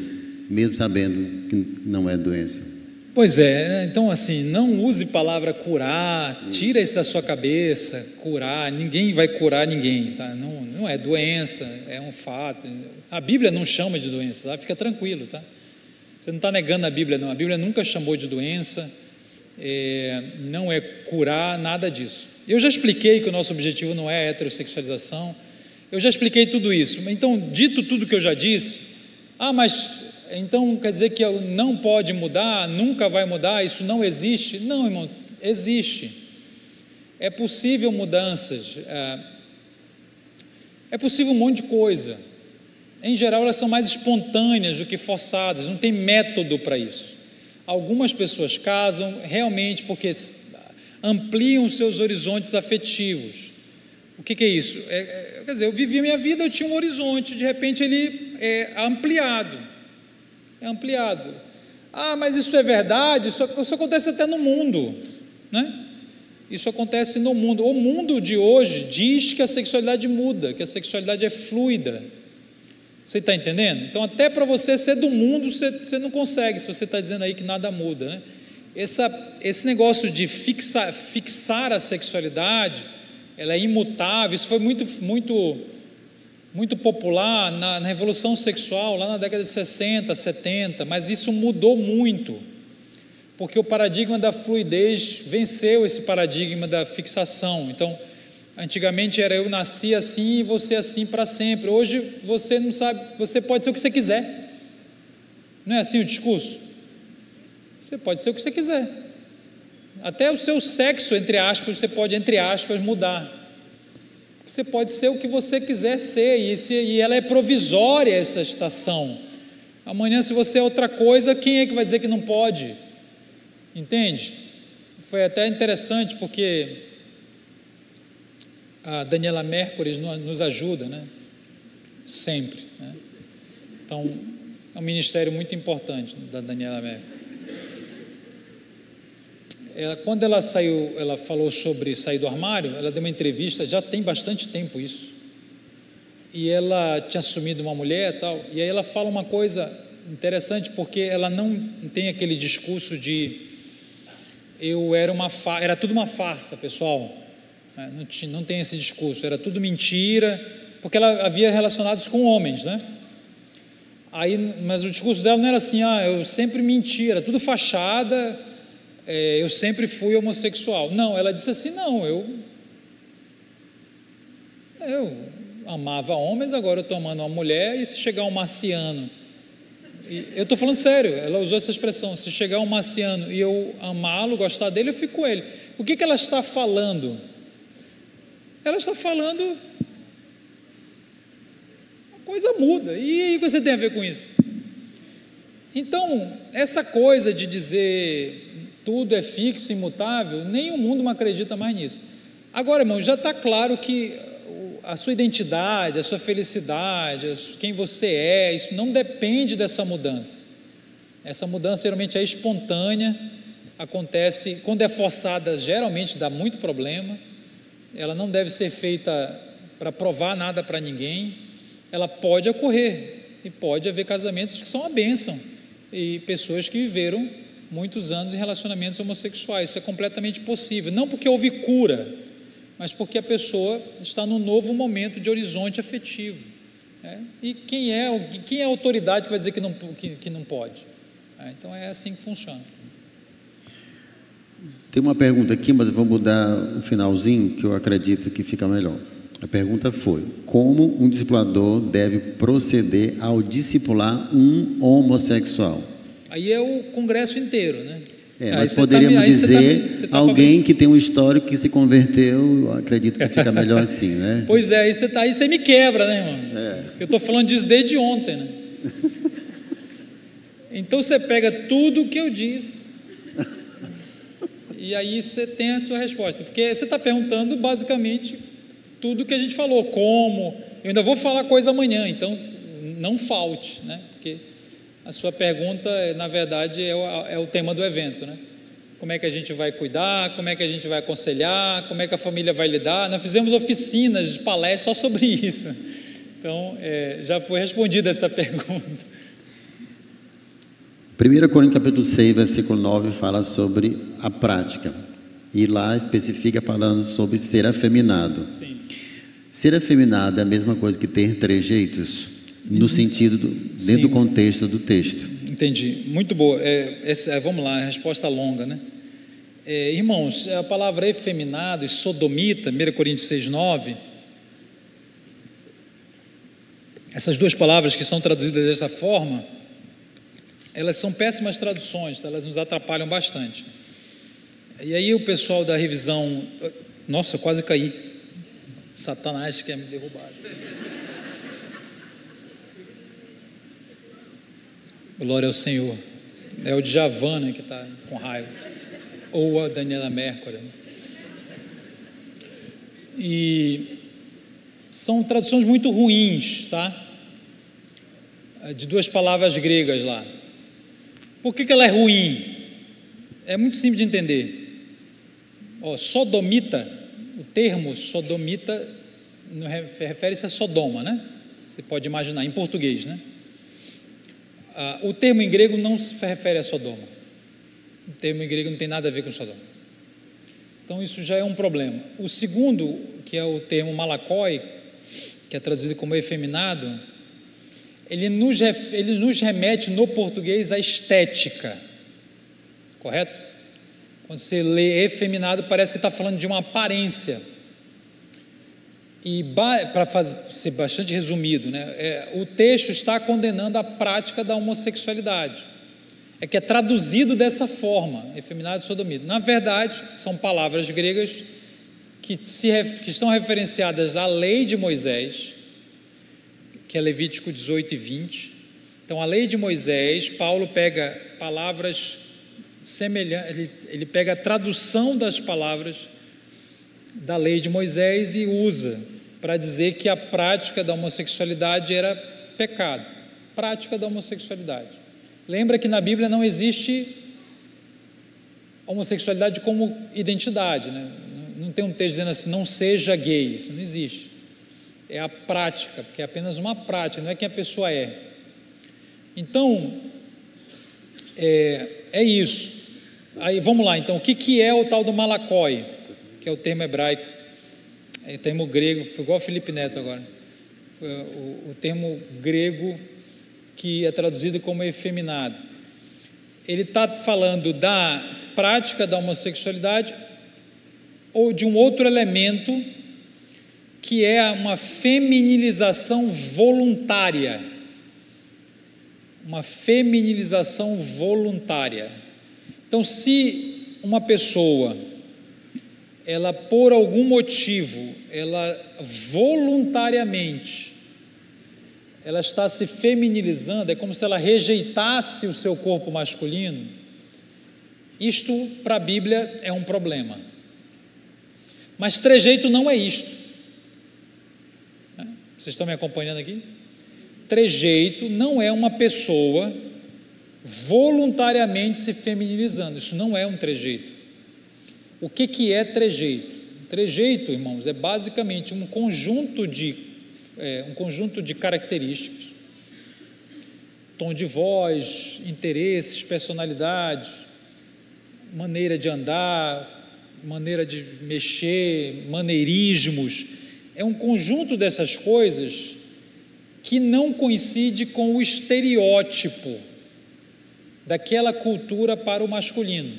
[SPEAKER 2] mesmo sabendo que não é doença.
[SPEAKER 1] Pois é, então assim, não use palavra curar, tira isso da sua cabeça, curar, ninguém vai curar ninguém, tá? Não é doença, é um fato. A Bíblia não chama de doença, tá? Fica tranquilo, tá? Você não está negando a Bíblia, não. A Bíblia nunca chamou de doença, não é curar, nada disso. Eu já expliquei que o nosso objetivo não é a heterossexualização, eu já expliquei tudo isso. Então, dito tudo que eu já disse, mas então quer dizer que não pode mudar, nunca vai mudar, isso não existe? Não, irmão, existe. É possível mudanças, é possível um monte de coisa. Em geral, elas são mais espontâneas do que forçadas, não tem método para isso. Algumas pessoas casam realmente porque ampliam seus horizontes afetivos. O que é isso? Quer dizer, eu vivi a minha vida, eu tinha um horizonte, de repente ele é ampliado. é ampliado. Ah, mas isso é verdade? Isso acontece até no mundo, né? Isso acontece no mundo. O mundo de hoje diz que a sexualidade muda, que a sexualidade é fluida. Você está entendendo? Então, até para você ser do mundo, você não consegue, se você está dizendo aí que nada muda, né? Esse negócio de fixar a sexualidade, ela é imutável. Isso foi muito popular na revolução sexual, lá na década de 60, 70, mas isso mudou muito, porque o paradigma da fluidez venceu esse paradigma da fixação. Então, antigamente era eu nasci assim e você assim para sempre. Hoje você não sabe, você pode ser o que você quiser. Não é assim o discurso? Você pode ser o que você quiser. Até o seu sexo, entre aspas, você pode, entre aspas, mudar. Você pode ser o que você quiser ser, e ela é provisória, essa estação. Amanhã, se você é outra coisa, quem é que vai dizer que não pode? Entende? Foi até interessante, porque a Daniela Mercury nos ajuda, né? Sempre, né? Então, é um ministério muito importante da Daniela Mercury. Quando ela falou sobre sair do armário, ela deu uma entrevista, já tem bastante tempo isso, e ela tinha assumido uma mulher e tal, e aí ela fala uma coisa interessante, porque ela não tem aquele discurso de era tudo uma farsa, pessoal, não tem esse discurso, era tudo mentira, porque ela havia relacionados com homens, né? Mas o discurso dela não era assim, eu sempre menti, era tudo fachada, eu sempre fui homossexual. Não, ela disse assim, não, eu amava homens, agora eu estou amando uma mulher, e se chegar um marciano, eu estou falando sério, ela usou essa expressão, se chegar um marciano e eu amá-lo, gostar dele, eu fico com ele. O que ela está falando? Ela está falando, a coisa muda, e o que você tem a ver com isso? Então, essa coisa de dizer tudo é fixo, imutável, nem o mundo acredita mais nisso. Agora, irmão, já está claro que a sua identidade, a sua felicidade, quem você é, isso não depende dessa mudança. Essa mudança geralmente é espontânea, acontece, quando é forçada, geralmente dá muito problema. Ela não deve ser feita para provar nada para ninguém. Ela pode ocorrer, e pode haver casamentos que são uma bênção, e pessoas que viveram muitos anos em relacionamentos homossexuais. Isso é completamente possível, não porque houve cura, mas porque a pessoa está num novo momento de horizonte afetivo, né? E quem é a autoridade que vai dizer que não pode? Então é assim que funciona.
[SPEAKER 2] Tem uma pergunta aqui, mas eu vou mudar o finalzinho, que eu acredito que fica melhor. A pergunta foi: como um discipulador deve proceder ao discipular um homossexual?
[SPEAKER 1] Aí é o congresso inteiro, né?
[SPEAKER 2] Nós poderíamos dizer alguém que tem um histórico que se converteu, eu acredito que fica melhor assim, né?
[SPEAKER 1] Pois é, aí você me quebra, né, irmão? Porque eu estou falando disso desde ontem, né? Então você pega tudo o que eu disse e aí você tem a sua resposta, porque você está perguntando basicamente tudo que a gente falou, como, eu ainda vou falar coisa amanhã, então não falte, né? Porque a sua pergunta, na verdade, é o tema do evento, né? Como é que a gente vai cuidar, como é que a gente vai aconselhar, como é que a família vai lidar. Nós fizemos oficinas de palestra só sobre isso. Então, já foi respondida essa pergunta.
[SPEAKER 2] 1 Coríntios capítulo 6, versículo 9, fala sobre a prática. E lá especifica falando sobre ser afeminado.
[SPEAKER 1] Sim.
[SPEAKER 2] Ser afeminado é a mesma coisa que ter trejeitos? No sentido, dentro do contexto do texto.
[SPEAKER 1] Entendi, muito boa. Vamos lá, a resposta longa, né? Irmãos, a palavra efeminado e sodomita, 1 Coríntios 6,9, essas duas palavras que são traduzidas dessa forma, elas são péssimas traduções, elas nos atrapalham bastante. E aí o pessoal da revisão, nossa, eu quase caí, Satanás quer me derrubar. Glória ao Senhor. É o Djavan, né, que está com raiva, ou a Daniela Mercury. E são traduções muito ruins, tá? De duas palavras gregas lá. Por que ela é ruim? É muito simples de entender. Sodomita, o termo sodomita refere-se a Sodoma, né? Você pode imaginar, em português, né? O termo em grego não se refere a Sodoma. O termo em grego não tem nada a ver com Sodoma. Então isso já é um problema. O segundo, que é o termo malakoi, que é traduzido como efeminado, ele nos remete no português à estética, correto? Quando você lê efeminado, parece que está falando de uma aparência. E para ser bastante resumido, né, o texto está condenando a prática da homossexualidade. É que é traduzido dessa forma, efeminado e sodomita. Na verdade, são palavras gregas que estão referenciadas à lei de Moisés, que é Levítico 18 e 20. Então, a lei de Moisés, Paulo pega palavras semelhantes, ele pega a tradução das palavras da lei de Moisés e usa para dizer que a prática da homossexualidade era pecado. Prática da homossexualidade. Lembra que na Bíblia não existe homossexualidade como identidade, né? Não tem um texto dizendo assim, não seja gay, isso não existe. É a prática, porque é apenas uma prática, não é quem a pessoa é. Então, é isso. Aí vamos lá, então, o que é o tal do malakoi, que é o termo hebraico, é o termo grego, foi igual Felipe Neto agora, o termo grego que é traduzido como efeminado. Ele está falando da prática da homossexualidade ou de um outro elemento que é uma feminilização voluntária. Uma feminilização voluntária. Então, se uma pessoa, ela por algum motivo, ela voluntariamente, ela está se feminilizando, é como se ela rejeitasse o seu corpo masculino, isto para a Bíblia é um problema. Mas trejeito não é isto. Vocês estão me acompanhando aqui? Trejeito não é uma pessoa voluntariamente se feminilizando, isso não é um trejeito. O que é trejeito? Trejeito, irmãos, é basicamente um conjunto de características, tom de voz, interesses, personalidade, maneira de andar, maneira de mexer, maneirismos. É um conjunto dessas coisas que não coincide com o estereótipo daquela cultura para o masculino.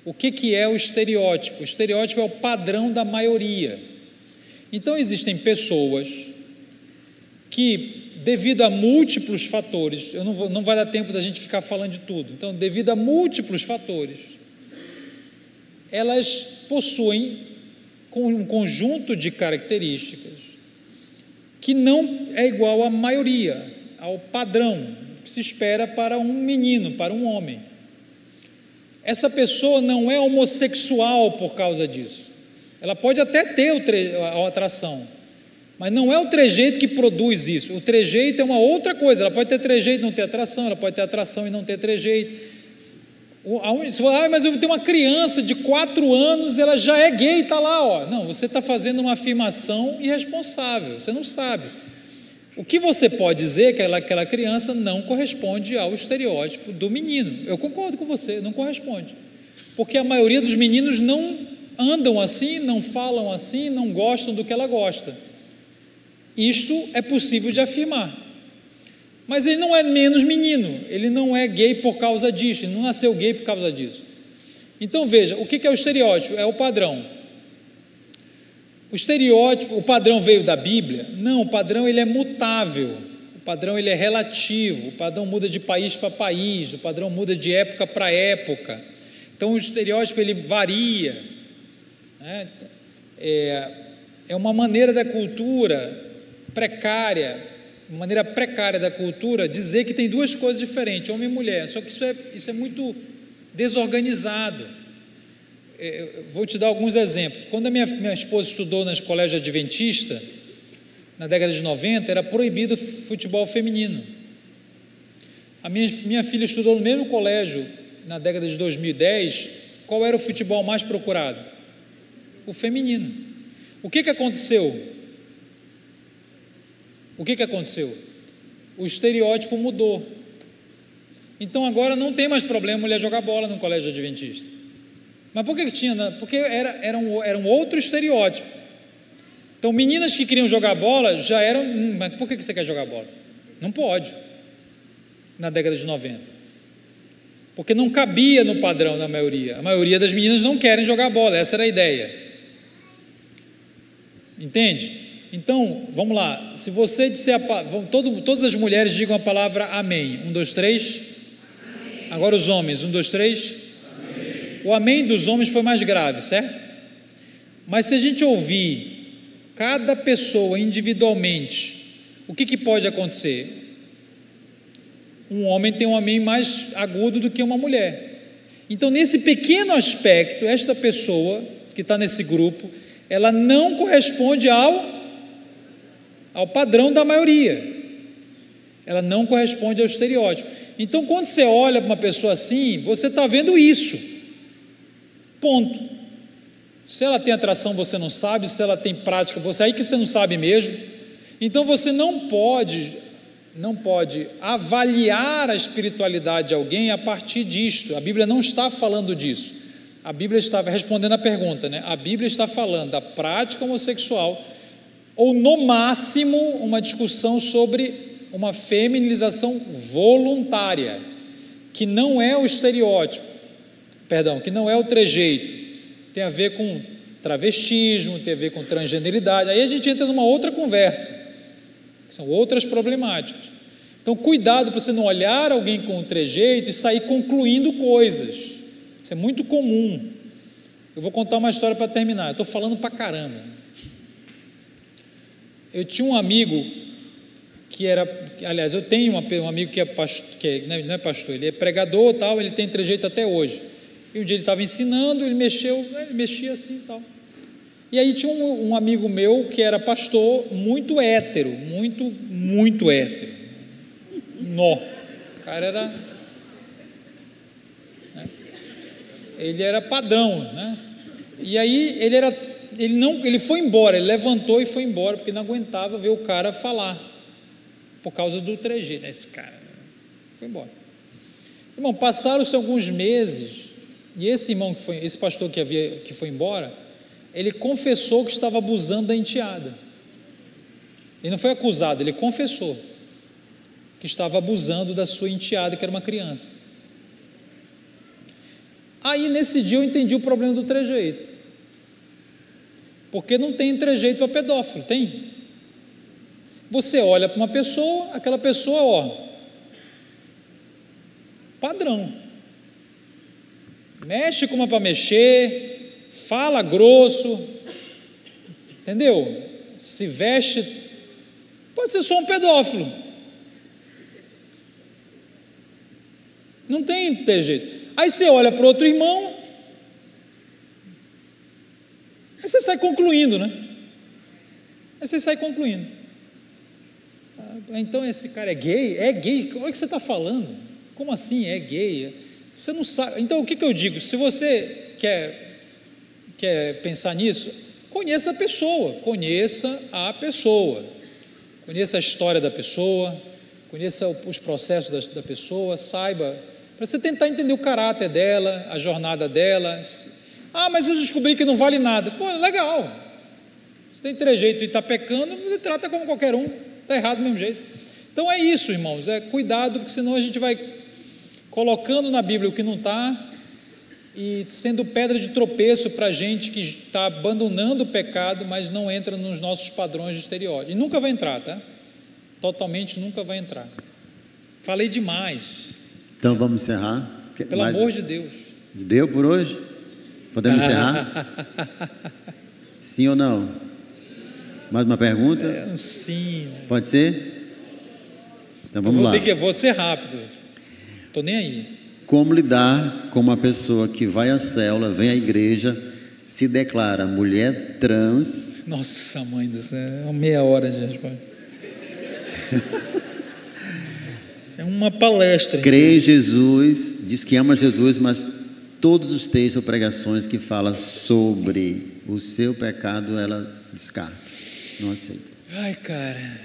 [SPEAKER 1] O que é o estereótipo? O estereótipo é o padrão da maioria. Então existem pessoas que, devido a múltiplos fatores, não vai dar tempo da gente ficar falando de tudo, então, devido a múltiplos fatores, elas possuem um conjunto de características que não é igual à maioria, ao padrão que se espera para um menino, para um homem. Essa pessoa não é homossexual por causa disso. Ela pode até ter a atração, mas não é o trejeito que produz isso. O trejeito é uma outra coisa. Ela pode ter trejeito e não ter atração, ela pode ter atração e não ter trejeito. Você fala, mas eu tenho uma criança de 4 anos, ela já é gay, está lá, ó. Não, você está fazendo uma afirmação irresponsável, você não sabe. O que você pode dizer é que aquela criança não corresponde ao estereótipo do menino. Eu concordo com você, não corresponde. Porque a maioria dos meninos não andam assim, não falam assim, não gostam do que ela gosta. Isto é possível de afirmar. Mas ele não é menos menino, ele não é gay por causa disso, ele não nasceu gay por causa disso. Então veja, o que é o estereótipo? É o padrão. O estereótipo, o padrão veio da Bíblia? Não, o padrão ele é mutável, o padrão ele é relativo, o padrão muda de país para país, o padrão muda de época para época. Então o estereótipo ele varia, né? É uma maneira da cultura precária, uma maneira precária da cultura dizer que tem duas coisas diferentes, homem e mulher, só que isso é muito desorganizado. Vou te dar alguns exemplos. Quando a minha esposa estudou no colégio adventista, na década de 90, era proibido futebol feminino. A minha filha estudou no mesmo colégio na década de 2010. Qual era o futebol mais procurado? O feminino. O que aconteceu? O que aconteceu? O estereótipo mudou. Então agora não tem mais problema mulher jogar bola no colégio adventista. Mas por que tinha? Porque era um outro estereótipo. Então meninas que queriam jogar bola já eram... mas por que você quer jogar bola? Não pode. Na década de 90. Porque não cabia no padrão da maioria. A maioria das meninas não querem jogar bola, essa era a ideia. Entende? Então, vamos lá. Se você disser, todas as mulheres digam a palavra amém. 1, 2, 3. Amém. Agora os homens, 1, 2, 3. Amém. O amém dos homens foi mais grave, certo? Mas se a gente ouvir cada pessoa individualmente, o que pode acontecer? Um homem tem um amém mais agudo do que uma mulher. Então, nesse pequeno aspecto, esta pessoa que está nesse grupo, ela não corresponde ao padrão da maioria. Ela não corresponde ao estereótipo. Então, quando você olha para uma pessoa assim, você está vendo isso. Ponto. Se ela tem atração, você não sabe. Se ela tem prática, aí que você não sabe mesmo. Então, você não pode avaliar a espiritualidade de alguém a partir disto. A Bíblia não está falando disso. A Bíblia estava respondendo a pergunta, né? A Bíblia está falando da prática homossexual, ou no máximo uma discussão sobre uma feminilização voluntária, que não é o estereótipo, que não é o trejeito, tem a ver com travestismo, tem a ver com transgeneridade. Aí a gente entra numa outra conversa, que são outras problemáticas. Então, cuidado para você não olhar alguém com trejeito e sair concluindo coisas. Isso é muito comum. Eu vou contar uma história para terminar. Eu estou falando para caramba. Eu tinha um amigo aliás, eu tenho um amigo que é pastor, não é pastor, ele é pregador, tal, ele tem trejeito até hoje. E um dia ele estava ensinando, ele mexia assim e tal. E aí tinha um amigo meu que era pastor, muito hétero, muito hétero. O cara era... ele era padrão, né? E aí ele foi embora, ele levantou e foi embora, porque não aguentava ver o cara falar, por causa do trejeito. Esse cara foi embora. Irmão, passaram-se alguns meses, e esse irmão esse pastor que foi embora, ele confessou que estava abusando da enteada. Ele não foi acusado, ele confessou que estava abusando da sua enteada, que era uma criança. Aí nesse dia eu entendi o problema do trejeito, porque não tem trejeito para pedófilo, tem? Você olha para uma pessoa, aquela pessoa, padrão, mexe como é para mexer, fala grosso, entendeu? Se veste, pode ser só um pedófilo, não tem trejeito. Aí você olha para outro irmão, aí você sai concluindo, né? Então esse cara é gay? É gay? O que você está falando? Como assim é gay? Você não sabe. Então o que eu digo? Se você quer pensar nisso, conheça a pessoa, conheça a história da pessoa, conheça os processos da pessoa, saiba, para você tentar entender o caráter dela, a jornada dela. Mas eu descobri que não vale nada. Pô, legal. Se tem trejeito e está pecando, você trata como qualquer um, está errado do mesmo jeito. Então é isso, irmãos, cuidado, porque senão a gente vai colocando na Bíblia o que não está e sendo pedra de tropeço para gente que está abandonando o pecado, mas não entra nos nossos padrões de estereótipo. E nunca vai entrar, tá? Totalmente nunca vai entrar. Falei demais.
[SPEAKER 2] Então vamos encerrar.
[SPEAKER 1] Pelo amor de Deus.
[SPEAKER 2] Deu por hoje? Podemos encerrar? Sim ou não? Mais uma pergunta?
[SPEAKER 1] Sim.
[SPEAKER 2] Pode ser? Então vamos lá.
[SPEAKER 1] Vou ser rápido. Estou nem aí.
[SPEAKER 2] Como lidar com uma pessoa que vai à célula, vem à igreja, se declara mulher trans?
[SPEAKER 1] Nossa, mãe do céu, meia hora de resposta. É uma palestra.
[SPEAKER 2] Crê em Jesus, diz que ama Jesus, mas todos os textos ou pregações que falam sobre o seu pecado, ela descarta, não aceita.
[SPEAKER 1] Ai, cara,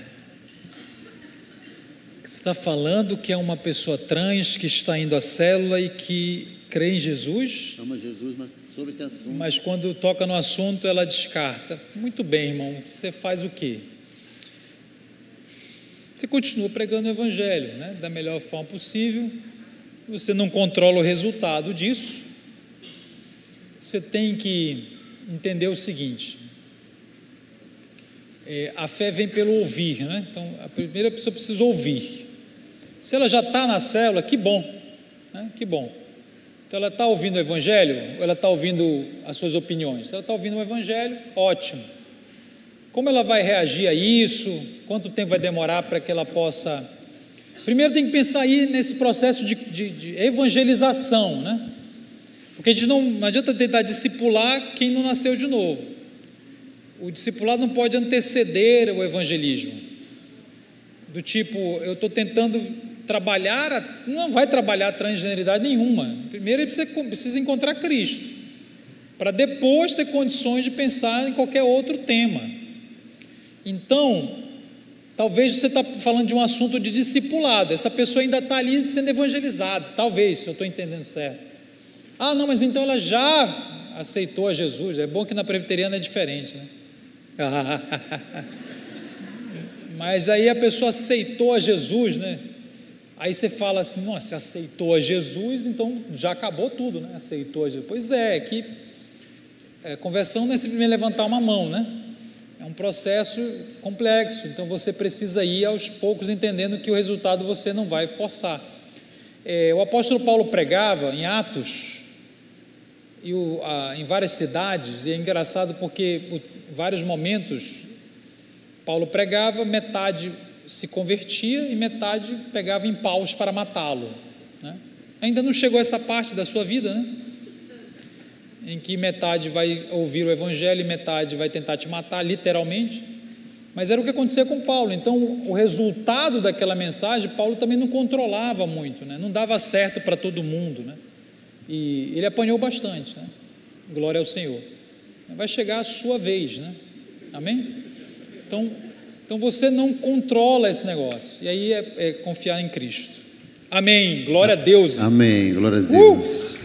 [SPEAKER 1] você está falando que é uma pessoa trans que está indo à célula e que crê em Jesus?
[SPEAKER 2] Ama Jesus, mas sobre esse assunto.
[SPEAKER 1] Mas quando toca no assunto, ela descarta. Muito bem, irmão, você faz o quê? Você continua pregando o evangelho, né, da melhor forma possível. Você não controla o resultado disso. Você tem que entender o seguinte: a fé vem pelo ouvir, né? Então a primeira pessoa precisa ouvir. Se ela já está na célula, que bom, né? Que bom. Então ela está ouvindo o evangelho, ou ela está ouvindo as suas opiniões? Se ela está ouvindo o evangelho, ótimo. Como ela vai reagir a isso? Quanto tempo vai demorar para que ela possa... Primeiro tem que pensar aí nesse processo de evangelização, né? Porque a gente não adianta tentar discipular quem não nasceu de novo. O discipulado não pode anteceder o evangelismo. Do tipo, eu estou tentando trabalhar, não vai trabalhar transgeneridade nenhuma. Primeiro ele precisa encontrar Cristo, para depois ter condições de pensar em qualquer outro tema. Então, talvez você está falando de um assunto de discipulado, essa pessoa ainda está ali sendo evangelizada, talvez, se eu estou entendendo certo. Ah, não, mas então ela já aceitou a Jesus. É bom que na presbiteriana é diferente, né? Mas aí a pessoa aceitou a Jesus, né? Aí você fala assim: nossa, se aceitou a Jesus, então já acabou tudo, né? Aceitou a Jesus. Pois é, que conversão não é simplesmente levantar uma mão, né? É um processo complexo, então você precisa ir aos poucos entendendo que o resultado você não vai forçar. O apóstolo Paulo pregava em Atos, em várias cidades, e é engraçado porque em vários momentos Paulo pregava, metade se convertia e metade pegava em paus para matá-lo, né? Ainda não chegou essa parte da sua vida, né? Em que metade vai ouvir o evangelho e metade vai tentar te matar, literalmente. Mas era o que acontecia com Paulo. Então o resultado daquela mensagem, Paulo também não controlava muito, né? Não dava certo para todo mundo, né? E ele apanhou bastante, né? Glória ao Senhor. Vai chegar a sua vez, né? Amém? Então você não controla esse negócio, e aí é confiar em Cristo. Amém, glória a Deus.
[SPEAKER 2] Amém, glória a Deus.